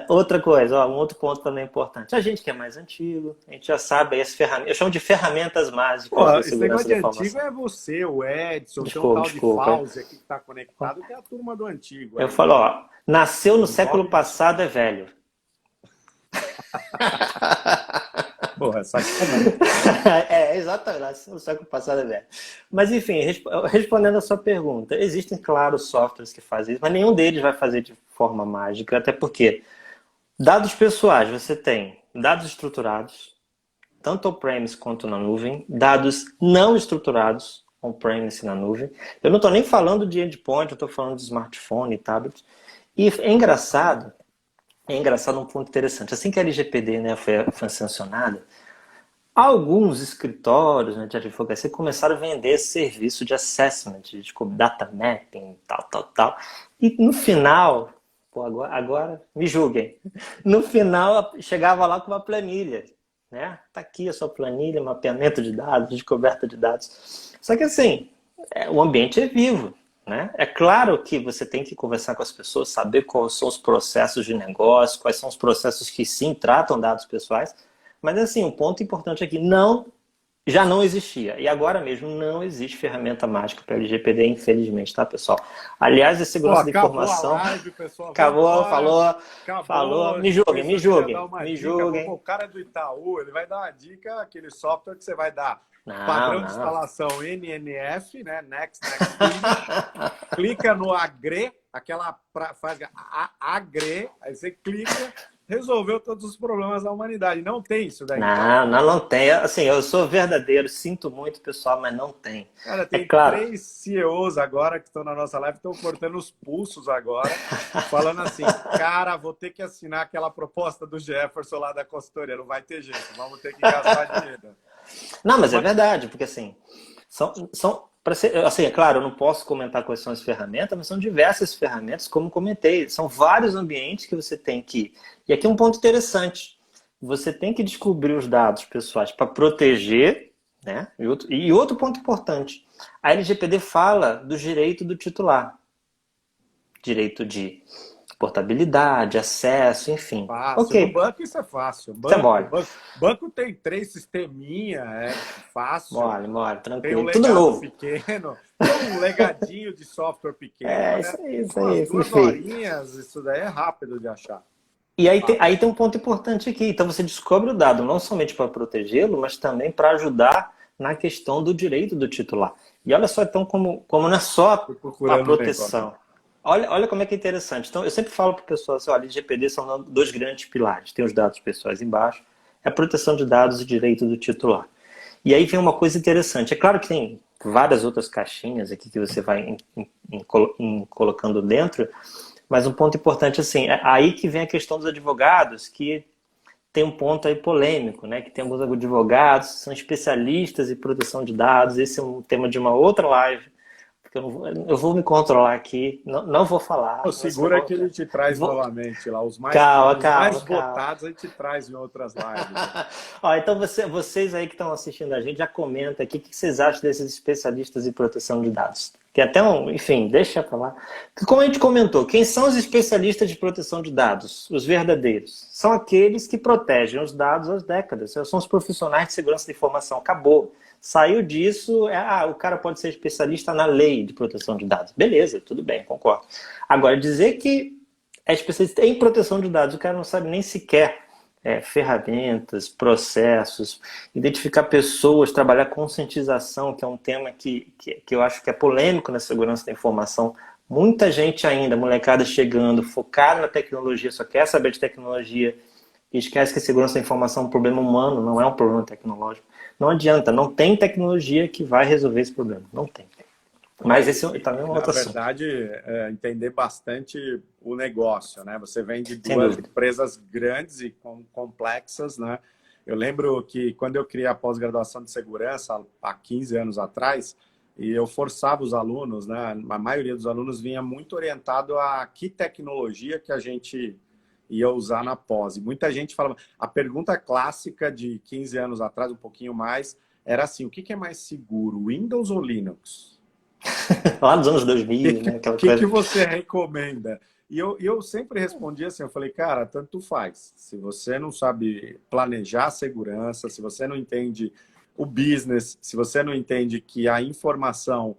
Outra coisa, um outro ponto também importante. A gente que é mais antigo, a gente já sabe as ferramentas. Eu chamo de ferramentas mágicas da segurança da informação. Antigo é você, o Edson, tem um tal de Fauzi aqui que está conectado, que é a turma do antigo. Eu falo, nasceu no século passado, é velho. Porra, sacanagem. Exatamente, o século passado é velho. Mas, enfim, respondendo a sua pergunta, existem, claro, softwares que fazem isso, mas nenhum deles vai fazer de forma mágica, até porque dados pessoais, você tem dados estruturados, tanto on-premise quanto na nuvem, dados não estruturados, on-premise e na nuvem. Eu não estou nem falando de endpoint, eu estou falando de smartphone e tablet. E é engraçado um ponto interessante. Assim que a LGPD, né, foi sancionada, alguns escritórios, né, de advocacia começaram a vender esse serviço de assessment, de data mapping, tal. E no final, agora me julguem, no final chegava lá com uma planilha. Né? Tá aqui a sua planilha, mapeamento de dados, descoberta de dados. Só que assim, o ambiente é vivo. Né? É claro que você tem que conversar com as pessoas, saber quais são os processos de negócio, quais são os processos que sim tratam dados pessoais, mas assim, um ponto importante aqui, já não existia, e agora mesmo não existe ferramenta mágica para LGPD, infelizmente, tá, pessoal? Aliás, a segurança da informação... Live, pessoal. Acabou, falou, me julguem. O cara é do Itaú, ele vai dar uma dica, aquele software que você vai dar. Padrão de instalação NNF, né? Next. Clica no AGRE, faz AGRE, aí você clica, resolveu todos os problemas da humanidade. Não tem isso daí. Não tem. Assim, eu sou verdadeiro, sinto muito, pessoal, mas não tem. Cara, tem 3 CEOs agora que estão na nossa live, estão cortando os pulsos agora, falando assim, cara, vou ter que assinar aquela proposta do Jefferson lá da consultoria, não vai ter jeito, vamos ter que gastar dinheiro. Não, mas é verdade, porque assim, é claro, eu não posso comentar quais são as ferramentas, mas são diversas ferramentas, como comentei, são vários ambientes que você tem que... E aqui um ponto interessante, você tem que descobrir os dados pessoais para proteger, né? E outro ponto importante, a LGPD fala do direito do titular, direito de portabilidade, acesso, enfim. Fácil. Okay. No banco isso é fácil. Banco tem 3 sisteminha, é fácil. Mole, tranquilo. Tem um tudo novo. Pequeno, tem um legadinho de software pequeno. Isso aí. 2 horinhas, isso daí é rápido de achar. E aí tem um ponto importante aqui. Então você descobre o dado não somente para protegê-lo, mas também para ajudar na questão do direito do titular. E olha só, então, como não é só a proteção. Olha como é que é interessante. Então, eu sempre falo para o pessoal assim, olha, LGPD são 2 grandes pilares. Tem os dados pessoais embaixo, é a proteção de dados e direito do titular. E aí vem uma coisa interessante. É claro que tem várias outras caixinhas aqui que você vai colocando dentro, mas um ponto importante, assim, é aí que vem a questão dos advogados, que tem um ponto aí polêmico, né? Que tem alguns advogados que são especialistas em proteção de dados. Esse é um tema de uma outra live, porque porque eu vou me controlar aqui, não vou falar. Pô, segura que ele te traz novamente lá. Os mais Calma. votados a gente traz em outras lives. Ó, então vocês aí que estão assistindo a gente, já comenta aqui o que vocês acham desses especialistas em proteção de dados. Que até enfim, deixa pra lá. Como a gente comentou, quem são os especialistas de proteção de dados? Os verdadeiros. São aqueles que protegem os dados há décadas. São os profissionais de segurança da informação. Acabou. Saiu disso, o cara pode ser especialista na lei de proteção de dados. Beleza, tudo bem, concordo. Agora, dizer que é especialista em proteção de dados, o cara não sabe nem sequer ferramentas, processos, identificar pessoas, trabalhar conscientização, que é um tema que eu acho que é polêmico na segurança da informação. Muita gente ainda, molecada chegando, focada na tecnologia, só quer saber de tecnologia e esquece que a segurança da informação é um problema humano, não é um problema tecnológico. Não adianta, não tem tecnologia que vai resolver esse problema, não tem. Mas esse também é uma outra assunto. Na verdade, entender bastante o negócio, né? Você vem de duas empresas grandes e complexas, né? Eu lembro que quando eu criei a pós-graduação de segurança, há 15 anos atrás, e eu forçava os alunos, né? A maioria dos alunos vinha muito orientado a que tecnologia que a gente ia usar na pós. E muita gente falava... A pergunta clássica de 15 anos atrás, um pouquinho mais, era assim, o que é mais seguro, Windows ou Linux? Lá nos anos 2000, né? O que você recomenda? E eu sempre respondia assim, eu falei, cara, tanto faz. Se você não sabe planejar a segurança, se você não entende o business, se você não entende que a informação,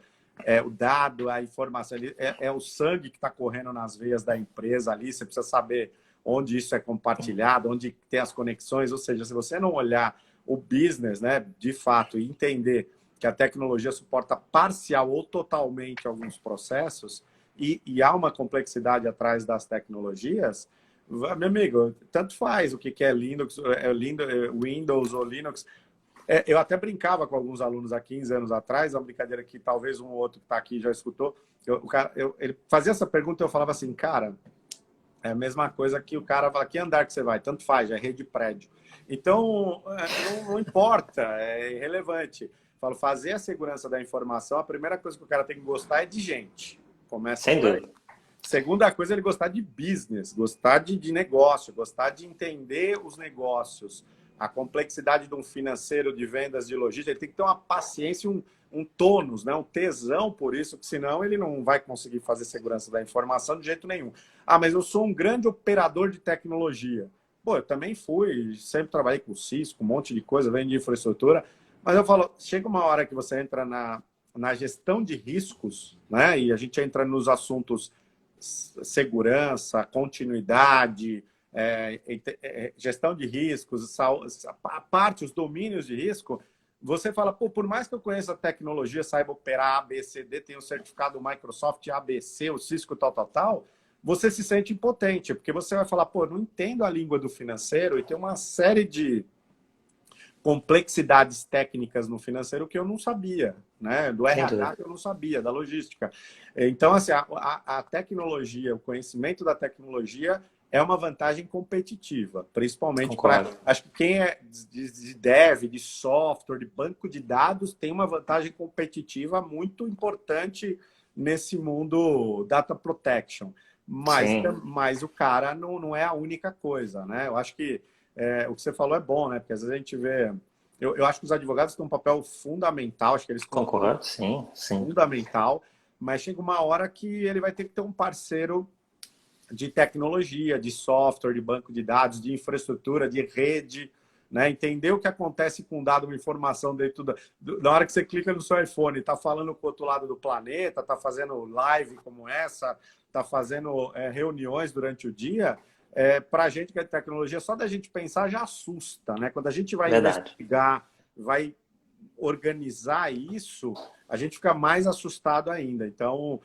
o dado, a informação, é o sangue que está correndo nas veias da empresa ali, você precisa saber onde isso é compartilhado, onde tem as conexões, ou seja, se você não olhar o business, né, de fato, e entender que a tecnologia suporta parcial ou totalmente alguns processos e há uma complexidade atrás das tecnologias, meu amigo, tanto faz o que é Linux, Windows ou Linux. Eu até brincava com alguns alunos há 15 anos atrás, uma brincadeira que talvez um ou outro que está aqui já escutou. Ele fazia essa pergunta e eu falava assim, cara, é a mesma coisa que o cara fala, que andar que você vai? Tanto faz, é rede de prédio. Então, não importa, é irrelevante. Falo, fazer a segurança da informação, a primeira coisa que o cara tem que gostar é de gente. Começa sem dúvida. Segunda coisa, ele gostar de business, gostar de negócio, gostar de entender os negócios, a complexidade de um financeiro, de vendas, de logística. Ele tem que ter uma paciência, um tônus, né? Um tesão por isso, que senão ele não vai conseguir fazer segurança da informação de jeito nenhum. Ah, mas eu sou um grande operador de tecnologia. Pô, eu também fui, sempre trabalhei com Cisco, um monte de coisa, venho de infraestrutura. Mas eu falo, chega uma hora que você entra na gestão de riscos, né? E a gente entra nos assuntos segurança, continuidade, gestão de riscos, a parte, os domínios de risco. Você fala, pô, por mais que eu conheça a tecnologia, saiba operar A, B, C, D, tenho o certificado Microsoft ABC, o Cisco, tal, você se sente impotente, porque você vai falar, pô, eu não entendo a língua do financeiro e tem uma série de complexidades técnicas no financeiro que eu não sabia, né? Do RH que eu não sabia, da logística. Então, assim, a tecnologia, o conhecimento da tecnologia é uma vantagem competitiva, principalmente para... Acho que quem é de dev, de software, de banco de dados, tem uma vantagem competitiva muito importante nesse mundo data protection. Mas o cara não é a única coisa, né? Eu acho que o que você falou é bom, né? Porque às vezes a gente vê... Eu acho que os advogados têm um papel fundamental, acho que eles... Concordo, sim. Fundamental, mas chega uma hora que ele vai ter que ter um parceiro de tecnologia, de software, de banco de dados, de infraestrutura, de rede, né? Entender o que acontece com um dado, uma informação dentro na hora que você clica no seu iPhone, está falando com o outro lado do planeta, está fazendo live como essa, está fazendo reuniões durante o dia... para a gente que é de tecnologia, só da gente pensar já assusta, né? Quando a gente vai investigar, vai organizar isso, a gente fica mais assustado ainda. Então,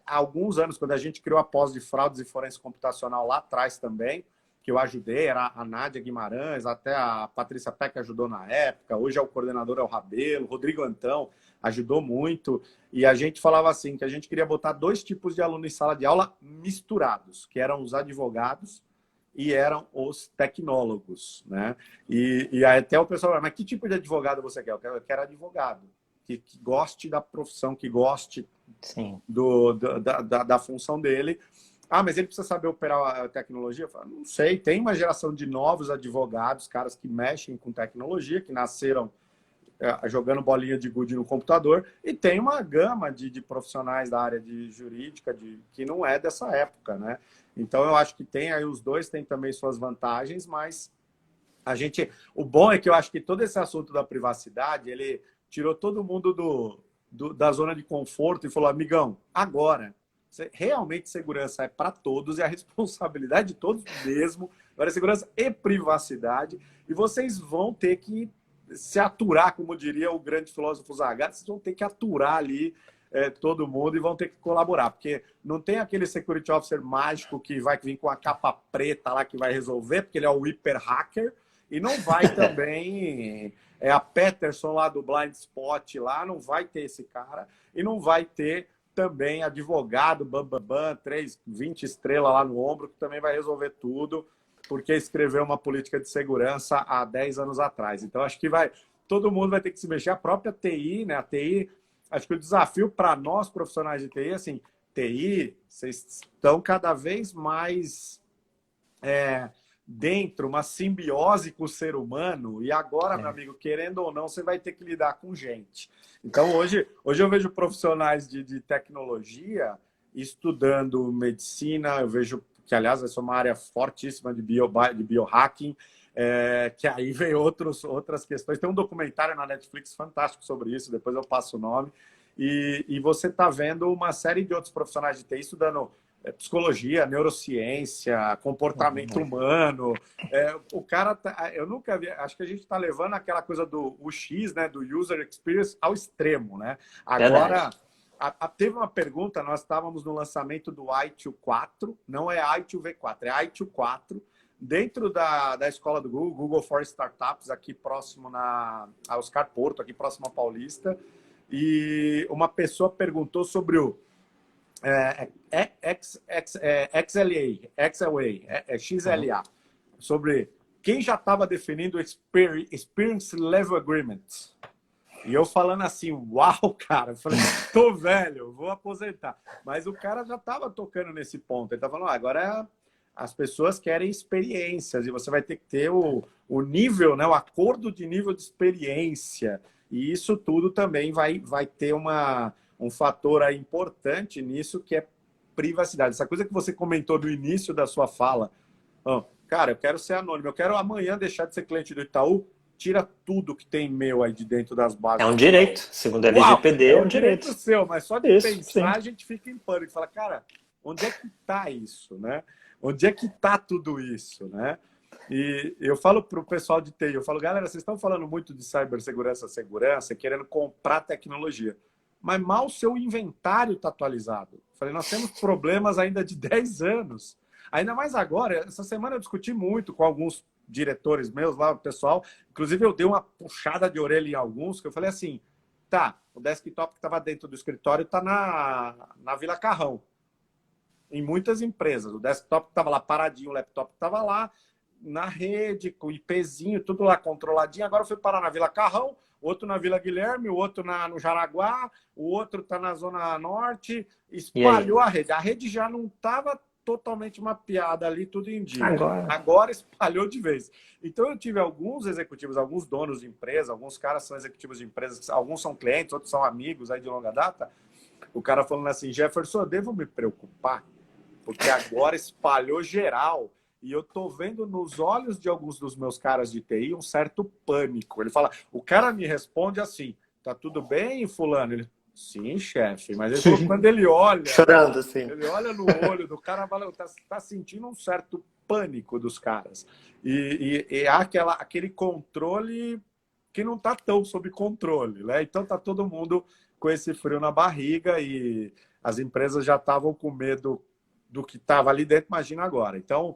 há alguns anos, quando a gente criou a pós de fraudes e forense computacional lá atrás também, que eu ajudei, era a Nádia Guimarães, até a Patrícia Peck ajudou na época, hoje o coordenador é o Rabelo, Rodrigo Antão ajudou muito, e a gente falava assim, que a gente queria botar 2 tipos de aluno em sala de aula misturados, que eram os advogados e eram os tecnólogos, né? E aí até o pessoal falava, mas que tipo de advogado você quer? Eu quero advogado. que goste da profissão, que goste Sim. da função dele. Ah, mas ele precisa saber operar a tecnologia? Eu falo, não sei, tem uma geração de novos advogados, caras que mexem com tecnologia, que nasceram jogando bolinha de gude no computador, e tem uma gama de profissionais da área de jurídica que não é dessa época, né? Então eu acho que tem aí os dois, tem também suas vantagens, mas o bom é que eu acho que todo esse assunto da privacidade, ele tirou todo mundo da zona de conforto e falou, amigão, agora, realmente segurança é para todos, é a responsabilidade de todos mesmo, agora é segurança e privacidade, e vocês vão ter que se aturar, como diria o grande filósofo Zagatti, vocês vão ter que aturar ali todo mundo e vão ter que colaborar, porque não tem aquele security officer mágico que vai vir com a capa preta lá que vai resolver, porque ele é o hiper hacker, e não vai também a Peterson lá do Blind Spot lá, não vai ter esse cara, e não vai ter também advogado, 20 estrelas lá no ombro, que também vai resolver tudo, porque escreveu uma política de segurança há 10 anos atrás. Então, acho que todo mundo vai ter que se mexer. A própria TI, né? A TI, acho que o desafio para nós, profissionais de TI, assim, TI, vocês estão cada vez mais dentro, uma simbiose com o ser humano, e agora, meu amigo, querendo ou não, você vai ter que lidar com gente. Então, hoje eu vejo profissionais de tecnologia estudando medicina, eu vejo que, aliás, essa é uma área fortíssima de biohacking, que aí vem outras questões. Tem um documentário na Netflix fantástico sobre isso, depois eu passo o nome. E você está vendo uma série de outros profissionais de TI estudando psicologia, neurociência, comportamento humano. O cara, eu nunca vi, acho que a gente está levando aquela coisa do UX, né, do User Experience, ao extremo, né? Agora... Teve uma pergunta, nós estávamos no lançamento do i2 4, não é i2 V4, é i2 4, dentro da escola do Google for Startups, aqui próximo a Oscar Porto, aqui próximo a Paulista, e uma pessoa perguntou sobre o XLA, sobre quem já estava definindo o Experience Level Agreement. E eu falando assim, uau, cara, eu falei, tô velho, vou aposentar. Mas o cara já estava tocando nesse ponto. Ele estava falando, agora as pessoas querem experiências e você vai ter que ter o nível, né, o acordo de nível de experiência. E isso tudo também vai ter um fator aí importante nisso, que é privacidade. Essa coisa que você comentou no início da sua fala. Cara, eu quero ser anônimo, eu quero amanhã deixar de ser cliente do Itaú, tira tudo que tem meu aí de dentro das bases. É um direito, segundo a LGPD, é um direito seu, mas só de pensar, a gente fica em pânico. Fala, cara, onde é que está isso, né? Onde é que está tudo isso, né? E eu falo para o pessoal de TI, eu falo, galera, vocês estão falando muito de cibersegurança, querendo comprar tecnologia, mas mal o seu inventário está atualizado. Eu falei, nós temos problemas ainda de 10 anos. Ainda mais agora, essa semana eu discuti muito com alguns diretores meus lá, o pessoal, inclusive eu dei uma puxada de orelha em alguns, que eu falei assim, tá, o desktop que estava dentro do escritório está na Vila Carrão, em muitas empresas, o desktop estava lá paradinho, o laptop estava lá, na rede, com o IPzinho, tudo lá controladinho, agora foi parar na Vila Carrão, outro na Vila Guilherme, o outro no Jaraguá, o outro está na Zona Norte, espalhou a rede já não estava totalmente mapeada ali, tudo em dia. Agora espalhou de vez. Então eu tive alguns executivos, alguns donos de empresa, alguns caras são executivos de empresas, alguns são clientes, outros são amigos aí de longa data. O cara falando assim, Jefferson, eu devo me preocupar? Porque agora espalhou geral. E eu tô vendo nos olhos de alguns dos meus caras de TI um certo pânico. Ele fala, o cara me responde assim, tá tudo bem, fulano? Ele, sim, chefe, mas ele falou, quando ele olha, chorando, assim. Ele olha no olho do cara, tá sentindo um certo pânico dos caras. E há aquele controle que não tá tão sob controle, né? Então tá todo mundo com esse frio na barriga e as empresas já estavam com medo do que estava ali dentro, imagina agora. Então,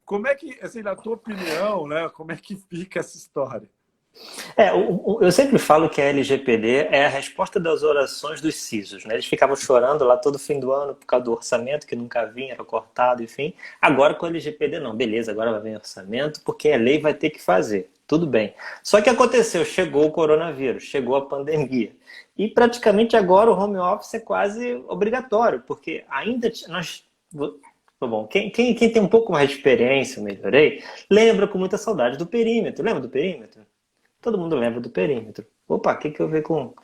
como é que, assim, na tua opinião, né, como é que fica essa história? Eu sempre falo que a LGPD é a resposta das orações dos CISOs, né? Eles ficavam chorando lá todo fim do ano por causa do orçamento que nunca vinha, era cortado, enfim. Agora com a LGPD não, beleza, agora vai vir orçamento porque a lei vai ter que fazer. tudo bem. Só que aconteceu, chegou o coronavírus, chegou a pandemia. E praticamente agora o home office é quase obrigatório, porque ainda nós... Bom, quem tem um pouco mais de experiência, eu melhorei, lembra com muita saudade do perímetro. Lembra do perímetro? Todo mundo lembra do perímetro. Opa, o que eu vi com...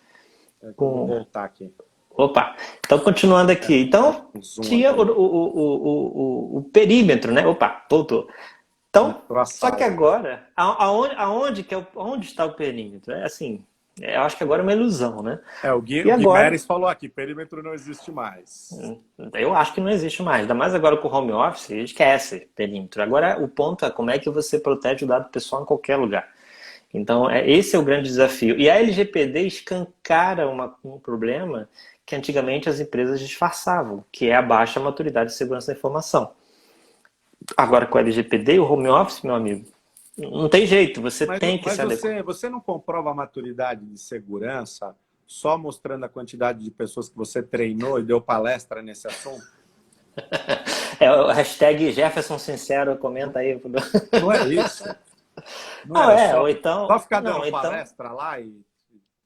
Vou voltar aqui. Opa, então continuando aqui. Então, tinha o perímetro, né? Opa, voltou. Então, só que agora, onde está o perímetro? É assim, eu acho que agora é uma ilusão, né? O Guimarães falou aqui, perímetro não existe mais. Eu acho que não existe mais, ainda mais agora com o home office, esquece perímetro. Agora o ponto é como é que você protege o dado pessoal em qualquer lugar. Então, esse é o grande desafio. E a LGPD escancara um problema que antigamente as empresas disfarçavam, que é a baixa maturidade de segurança da informação. Agora, com a LGPD e o home office, meu amigo, não tem jeito, você tem que se adequar. Você não comprova a maturidade de segurança só mostrando a quantidade de pessoas que você treinou e deu palestra nesse assunto? O hashtag Jefferson Sincero, comenta aí. Não é isso? Ou então... Só ficar dando palestra lá e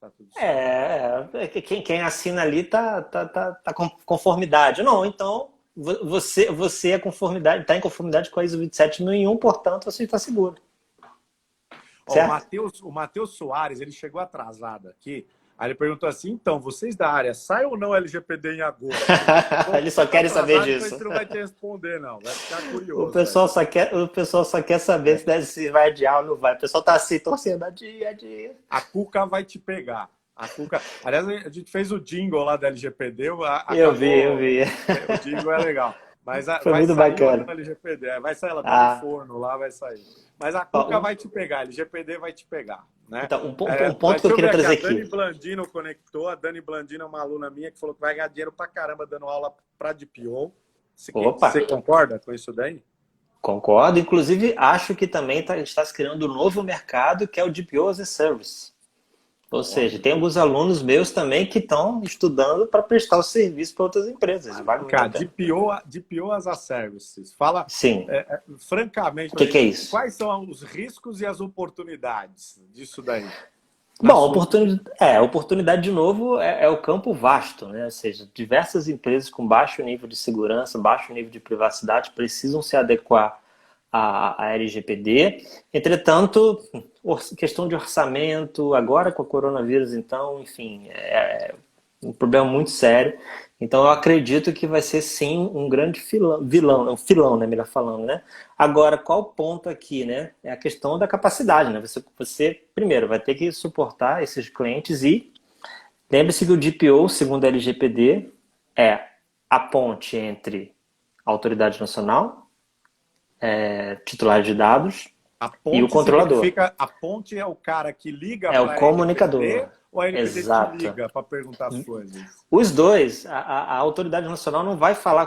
tá tudo certo. Quem assina ali tá com conformidade. Não, então você é conformidade, está em conformidade com a ISO 27001, portanto você está seguro. O Matheus Soares, ele chegou atrasado aqui. Aí ele perguntou assim, então, vocês da área, sai ou não LGPD em agosto? Eles só querem saber disso. Ele não vai te responder, não. Vai ficar curioso. O pessoal só quer saber se vai adiar ou não vai. O pessoal tá assim, torcendo a dia. A Cuca vai te pegar. A Cuca... Aliás, a gente fez o jingle lá da LGPD. Eu vi. O jingle é legal. Mas foi muito bacana. LGPD. Vai sair, ela tá no forno lá, vai sair. Mas a Cuca vai te pegar, a LGPD vai te pegar. Né? Então, um ponto que eu queria trazer aqui. A Dani Blandino conectou. A Dani Blandino é uma aluna minha que falou que vai ganhar dinheiro pra caramba dando aula pra DPO. Você concorda com isso daí? Concordo. Inclusive, acho que também está se criando um novo mercado que é o DPO as a Service. Ou seja, tem alguns alunos meus também que estão estudando para prestar o serviço para outras empresas. DPO as a Services. Fala, sim. Francamente, o que é isso? Quais são os riscos e as oportunidades disso daí? Bom, oportunidade de novo é o campo vasto, né? Ou seja, diversas empresas com baixo nível de segurança, baixo nível de privacidade precisam se adequar à LGPD. Entretanto, questão de orçamento, agora com o coronavírus, então, enfim, é um problema muito sério. Então, eu acredito que vai ser, sim, um grande filão, né, melhor falando, né? Agora, qual o ponto aqui, né? É a questão da capacidade, né? Você, primeiro, vai ter que suportar esses clientes e lembre-se que o DPO, segundo a LGPD, é a ponte entre a autoridade nacional, titular de dados e o controlador. A ponte é o cara que liga para o comunicador. LGPD, ou a LGPD Exato. que liga para perguntar as coisas? Os dois, a autoridade nacional não vai falar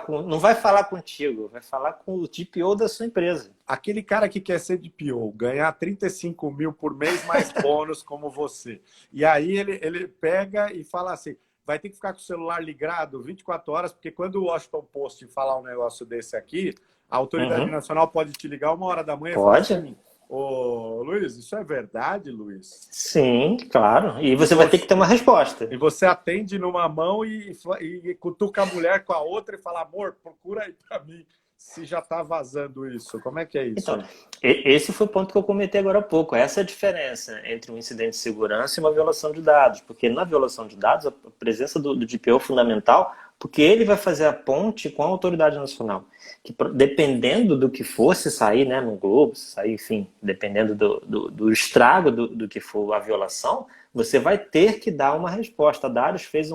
contigo, vai falar com o DPO da sua empresa. Aquele cara que quer ser DPO, ganhar 35 mil por mês mais bônus como você. E aí ele pega e fala assim, vai ter que ficar com o celular ligado 24 horas, porque quando o Washington Post falar um negócio desse aqui, a autoridade nacional pode te ligar 1h da manhã e falar assim, ô Luiz, isso é verdade, Luiz? Sim, claro. E você vai ter que ter uma resposta. E você atende numa mão e cutuca a mulher com a outra e fala, amor, procura aí pra mim se já tá vazando isso. Como é que é isso? Então, esse foi o ponto que eu comentei agora há pouco. Essa é a diferença entre um incidente de segurança e uma violação de dados. Porque na violação de dados, a presença do DPO é fundamental, porque ele vai fazer a ponte com a autoridade nacional. Que dependendo do que fosse sair, né, no Globo, sair, enfim, dependendo do estrago do que for a violação, você vai ter que dar uma resposta. A Darius fez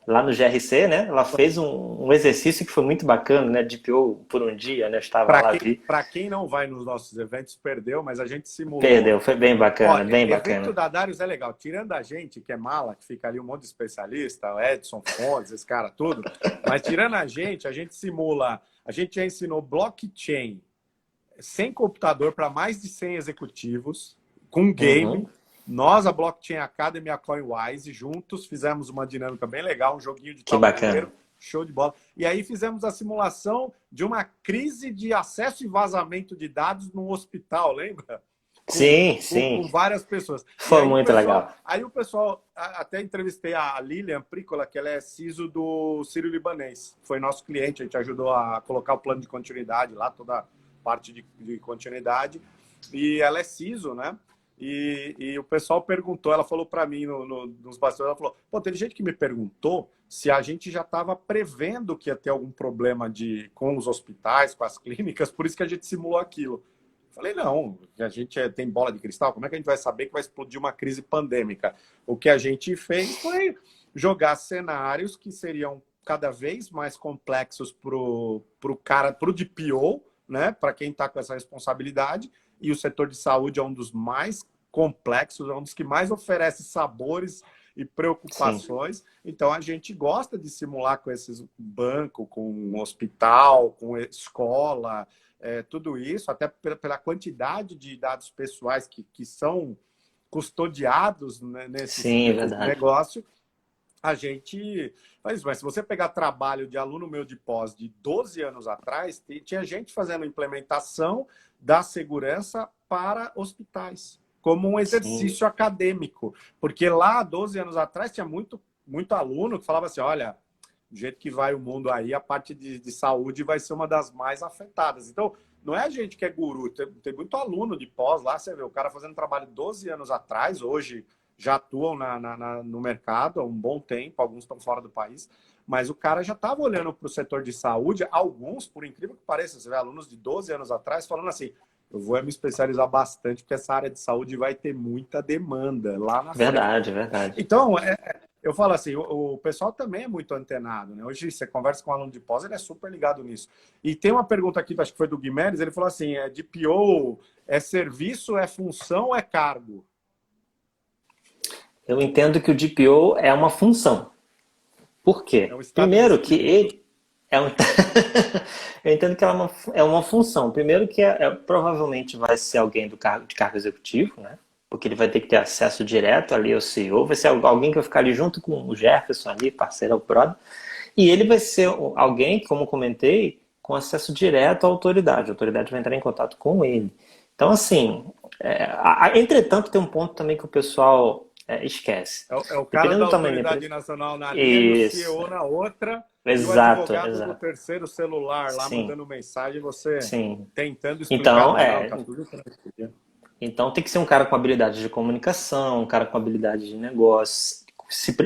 lá no GRC, né? Ela fez um exercício que foi muito bacana, né? DPO por um dia, né? Estava lá. Para quem não vai nos nossos eventos, perdeu, mas a gente simulou. Perdeu, foi bem bacana, Olha, bem bacana. bacana. O evento da Darius é legal. Tirando a gente, que é mala, que fica ali um monte de especialista, o Edson Fontes, esse cara tudo. Mas tirando a gente simula. A gente já ensinou blockchain sem computador para mais de 100 executivos, com game. Nós, a Blockchain Academy e a CoinWise, juntos fizemos uma dinâmica bem legal, um joguinho de tabuleiro, show de bola. E aí fizemos a simulação de uma crise de acesso e vazamento de dados num hospital, lembra? Sim, com sim. várias pessoas. E Foi aí muito legal. aí o pessoal, até entrevistei a Lilian Prícola, que ela é CISO do Sírio-Libanês. Foi nosso cliente, a gente ajudou a colocar o plano de continuidade lá, toda a parte de continuidade. E ela é CISO, né? E o pessoal perguntou, ela falou para mim nos bastidores, ela falou, pô, teve gente que me perguntou se a gente já estava prevendo que ia ter algum problema com os hospitais, com as clínicas, por isso que a gente simulou aquilo. Falei, não, a gente tem bola de cristal, como é que a gente vai saber que vai explodir uma crise pandêmica? O que a gente fez foi jogar cenários que seriam cada vez mais complexos pro DPO, né? Para quem está com essa responsabilidade, e o setor de saúde é um dos mais complexos, é um dos que mais oferece sabores e preocupações. Sim. Então a gente gosta de simular com esses bancos, com hospital, com escola, tudo isso, até pela quantidade de dados pessoais que são custodiados, né, nesse negócio. A gente faz isso. Mas se você pegar trabalho de aluno meu de pós de 12 anos atrás, tinha gente fazendo implementação da segurança para hospitais, como um exercício Sim. acadêmico. Porque lá, 12 anos atrás, tinha muito aluno que falava assim, olha, do jeito que vai o mundo aí, a parte de saúde vai ser uma das mais afetadas. Então, não é a gente que é guru, tem muito aluno de pós lá, você vê, o cara fazendo trabalho 12 anos atrás, hoje já atuam no mercado há um bom tempo, alguns estão fora do país, mas o cara já estava olhando para o setor de saúde, alguns, por incrível que pareça, você vê alunos de 12 anos atrás falando assim, eu vou me especializar bastante, porque essa área de saúde vai ter muita demanda lá na Verdade, frente. verdade. Então, eu falo assim, o pessoal também é muito antenado, né? Hoje você conversa com um aluno de pós, ele é super ligado nisso. E tem uma pergunta aqui, acho que foi do Guimarães, ele falou assim, DPO é serviço, é função ou é cargo? Eu entendo que o DPO é uma função. Por quê? Primeiro que ele é um... Eu entendo que ela é uma função. Primeiro que provavelmente vai ser alguém de cargo executivo, né? Porque ele vai ter que ter acesso direto ali ao CEO, vai ser alguém que vai ficar ali junto com o Jefferson ali, parceiro ao brother, e ele vai ser alguém, como comentei, com acesso direto à autoridade. A autoridade vai entrar em contato com ele. Então, assim, entretanto, tem um ponto também que o pessoal esquece. É o cara da autoridade nacional na linha e o CEO na outra, exato, e o advogado no terceiro celular lá Sim. mandando mensagem, você Sim. tentando explicar. Então, tá tudo Então tem que ser um cara com habilidade de comunicação, um cara com habilidade de negócio.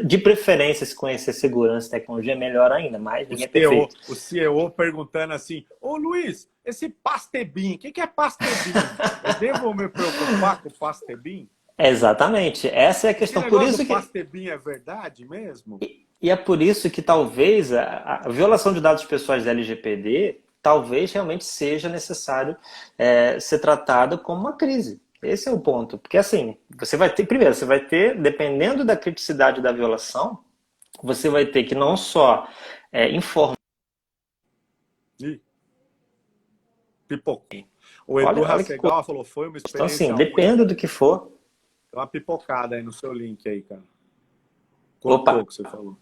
De preferência, se conhecer segurança e tecnologia, é melhor ainda, mas ninguém é perfeito. O CEO perguntando assim, ô Luiz, esse Pastebin, o que é Pastebin? Eu devo me preocupar com o Pastebin? Exatamente, essa é a questão. Por isso que o Pastebin é verdade mesmo? E é por isso que talvez a violação de dados pessoais da LGPD talvez realmente seja necessário ser tratado como uma crise. Esse é o ponto. Porque assim, você vai ter, dependendo da criticidade da violação, você vai ter que não só informar... Pipocou. O Edu Rassegal falou, foi uma experiência... Então assim, depende do que for. Tem uma pipocada aí no seu link aí, cara. Cortou o que você falou.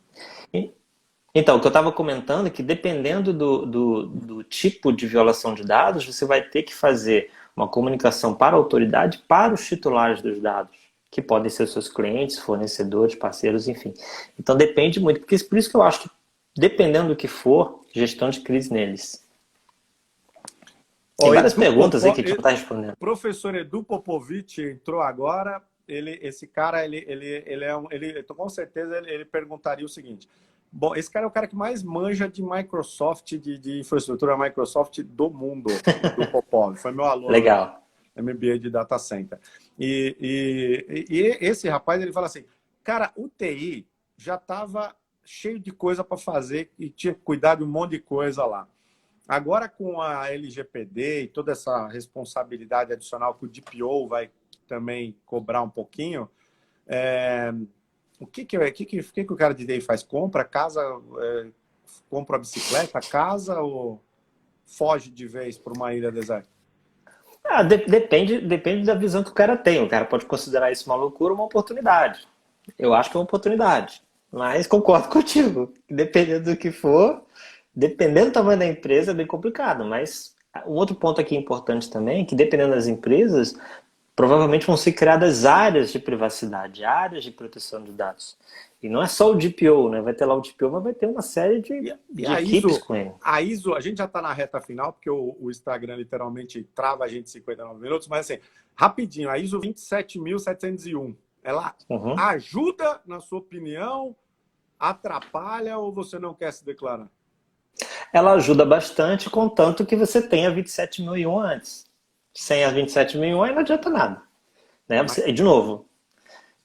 Então, o que eu estava comentando é que dependendo do tipo de violação de dados, você vai ter que fazer uma comunicação para a autoridade, para os titulares dos dados, que podem ser os seus clientes, fornecedores, parceiros, enfim. Então depende muito, por isso que eu acho que, dependendo do que for, gestão de crise neles. Tem várias perguntas aí que a gente não está respondendo. O professor Edu Popovich entrou agora. Esse cara, com certeza, ele perguntaria o seguinte. Bom, esse cara é o cara que mais manja de Microsoft, de infraestrutura Microsoft do mundo, do Popov. Foi meu aluno. Legal. MBA de Data Center. E esse rapaz, ele fala assim, cara, o TI já estava cheio de coisa para fazer e tinha que cuidar de um monte de coisa lá. Agora, com a LGPD e toda essa responsabilidade adicional que o DPO vai também cobrar um pouquinho, o que o cara de TI faz? Compra casa, compra a bicicleta, casa ou foge de vez para uma ilha deserta? Depende da visão que o cara tem. O cara pode considerar isso uma loucura ou uma oportunidade. Eu acho que é uma oportunidade. Mas concordo contigo. Dependendo do que for, dependendo do tamanho da empresa, é bem complicado. Mas um outro ponto aqui importante também é que, dependendo das empresas, provavelmente vão ser criadas áreas de privacidade, áreas de proteção de dados. E não é só o DPO, né? Vai ter lá o DPO, mas vai ter uma série de a equipes ISO, com ele. a ISO, a gente já está na reta final, porque o Instagram literalmente trava a gente em 59 minutos, mas assim, rapidinho, a ISO 27701, ela ajuda, na sua opinião, atrapalha ou você não quer se declarar? Ela ajuda bastante, contanto que você tenha 27001 antes. Sem a 27001 aí não adianta nada. Né? De novo,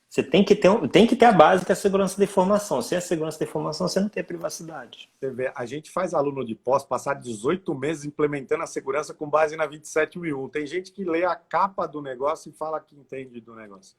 você tem que ter a base que é a segurança da informação. Sem a segurança da informação, você não tem privacidade. Você vê, a gente faz aluno de pós passar 18 meses implementando a segurança com base na 27001. Tem gente que lê a capa do negócio e fala que entende do negócio.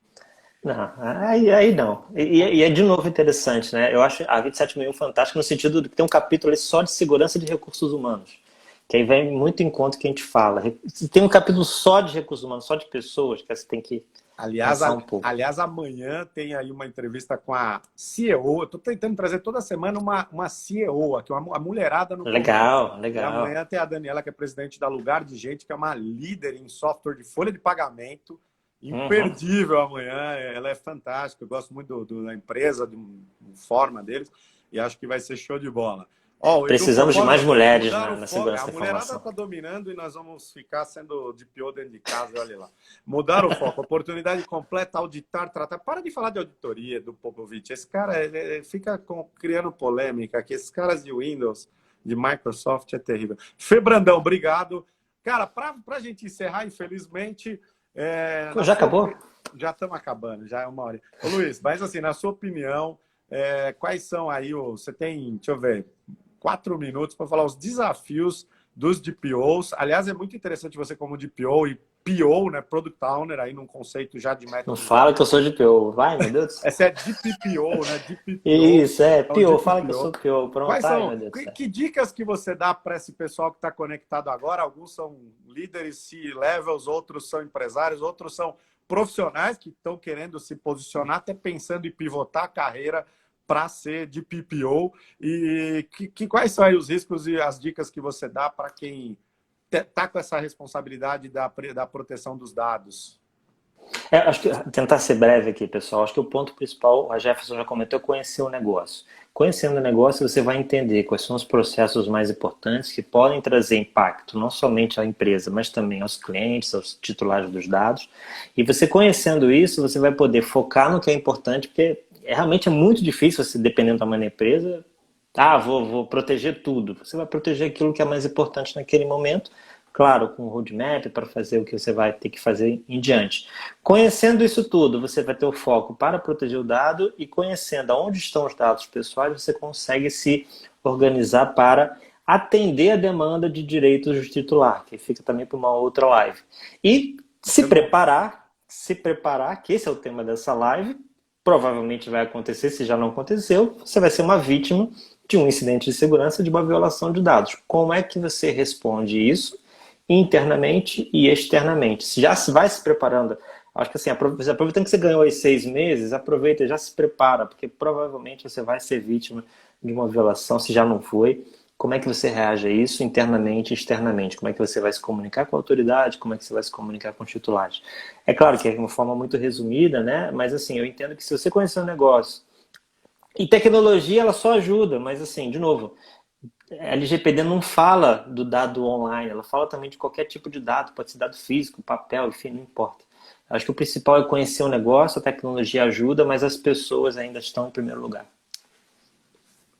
Não, aí não. E é de novo interessante, né? Eu acho a 27001 fantástica no sentido de que tem um capítulo ali só de segurança de recursos humanos. Que aí vem muito em conta o que a gente fala. Tem um capítulo só de recursos humanos, só de pessoas, que você tem que pensar um pouco. Aliás, amanhã tem aí uma entrevista com a CEO. Eu estou tentando trazer toda semana uma CEO aqui, uma mulherada no Legal. E amanhã tem a Daniela, que é presidente da Lugar de Gente, que é uma líder em software de folha de pagamento. Imperdível amanhã. Ela é fantástica. Eu gosto muito da empresa, da forma deles. E acho que vai ser show de bola. Precisamos de mais mulheres na segurança da informação. A mulherada está dominando e nós vamos ficar sendo DPO dentro de casa, olha lá. Mudar o foco, oportunidade completa, auditar, tratar. Para de falar de auditoria do Popovich. Esse cara ele fica criando polêmica aqui. Esses caras de Windows, de Microsoft, é terrível. Fê Brandão, obrigado. Cara, para a gente encerrar, infelizmente... já acabou? Já estamos acabando, já é uma hora. Ô, Luiz, mas assim, na sua opinião, quais são aí, você tem, deixa eu ver, 4 minutos para falar os desafios dos DPOs. Aliás, é muito interessante você como DPO e PO, né, Product Owner, aí num conceito já de método. Não fala que eu sou DPO, vai, meu Deus. Essa é DPPO, né? DPPO. Isso, PO, fala que eu sou PO. Pronto, quais são, meu Deus. Que dicas que você dá para esse pessoal que está conectado agora? Alguns são líderes C-levels, outros são empresários, outros são profissionais que estão querendo se posicionar, até pensando em pivotar a carreira para ser de PPO. E quais são aí os riscos e as dicas que você dá para quem está com essa responsabilidade da proteção dos dados? Acho que tentar ser breve aqui, pessoal. Acho que o ponto principal, a Jefferson já comentou, é conhecer o negócio. Conhecendo o negócio, você vai entender quais são os processos mais importantes que podem trazer impacto, não somente à empresa, mas também aos clientes, aos titulares dos dados. E você conhecendo isso, você vai poder focar no que é importante, porque realmente é muito difícil, você, dependendo do tamanho da empresa, vou proteger tudo. Você vai proteger aquilo que é mais importante naquele momento, claro, com um roadmap para fazer o que você vai ter que fazer em diante. Conhecendo isso tudo, você vai ter o foco para proteger o dado e conhecendo aonde estão os dados pessoais, você consegue se organizar para atender a demanda de direitos do titular, que fica também para uma outra live. E se preparar, que esse é o tema dessa live, provavelmente vai acontecer, se já não aconteceu, você vai ser uma vítima de um incidente de segurança, de uma violação de dados. Como é que você responde isso internamente e externamente? Se já vai se preparando, acho que assim, aproveitando que você ganhou aí 6 meses, aproveita e já se prepara, porque provavelmente você vai ser vítima de uma violação, se já não foi. Como é que você reage a isso internamente e externamente? Como é que você vai se comunicar com a autoridade? Como é que você vai se comunicar com os titulares? É claro que é de uma forma muito resumida, né? Mas assim, eu entendo que se você conhecer o negócio, e tecnologia ela só ajuda, mas assim, de novo, a LGPD não fala do dado online, ela fala também de qualquer tipo de dado, pode ser dado físico, papel, enfim, não importa. Acho que o principal é conhecer o negócio, a tecnologia ajuda, mas as pessoas ainda estão em primeiro lugar.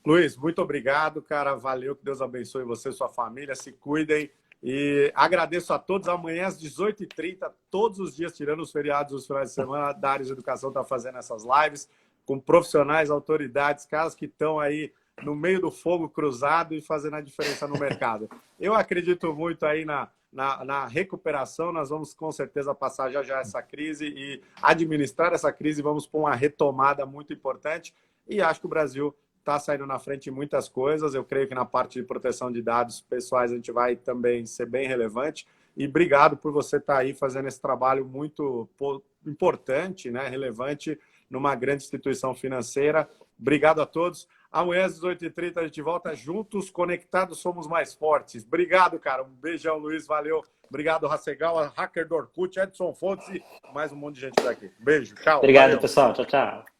Luiz, muito obrigado, cara. Valeu, que Deus abençoe você e sua família. Se cuidem. E agradeço a todos. Amanhã às 18h30, todos os dias, tirando os feriados, os finais de semana, a Darius Educação está fazendo essas lives com profissionais, autoridades, caras que estão aí no meio do fogo cruzado e fazendo a diferença no mercado. Eu acredito muito aí na recuperação. Nós vamos com certeza passar já essa crise e administrar essa crise. Vamos para uma retomada muito importante. E acho que o Brasil está saindo na frente em muitas coisas. Eu creio que na parte de proteção de dados pessoais a gente vai também ser bem relevante. E obrigado por você estar aí fazendo esse trabalho muito importante, né, relevante, numa grande instituição financeira. Obrigado a todos. Amanhã às 18h30 a gente volta juntos, conectados somos mais fortes. Obrigado, cara. Um beijão, Luiz. Valeu. Obrigado, Hasegawa, hacker do Orkut, Edson Fontes e mais um monte de gente daqui. Beijo, tchau. Obrigado, valeu. pessoal. Tchau, tchau.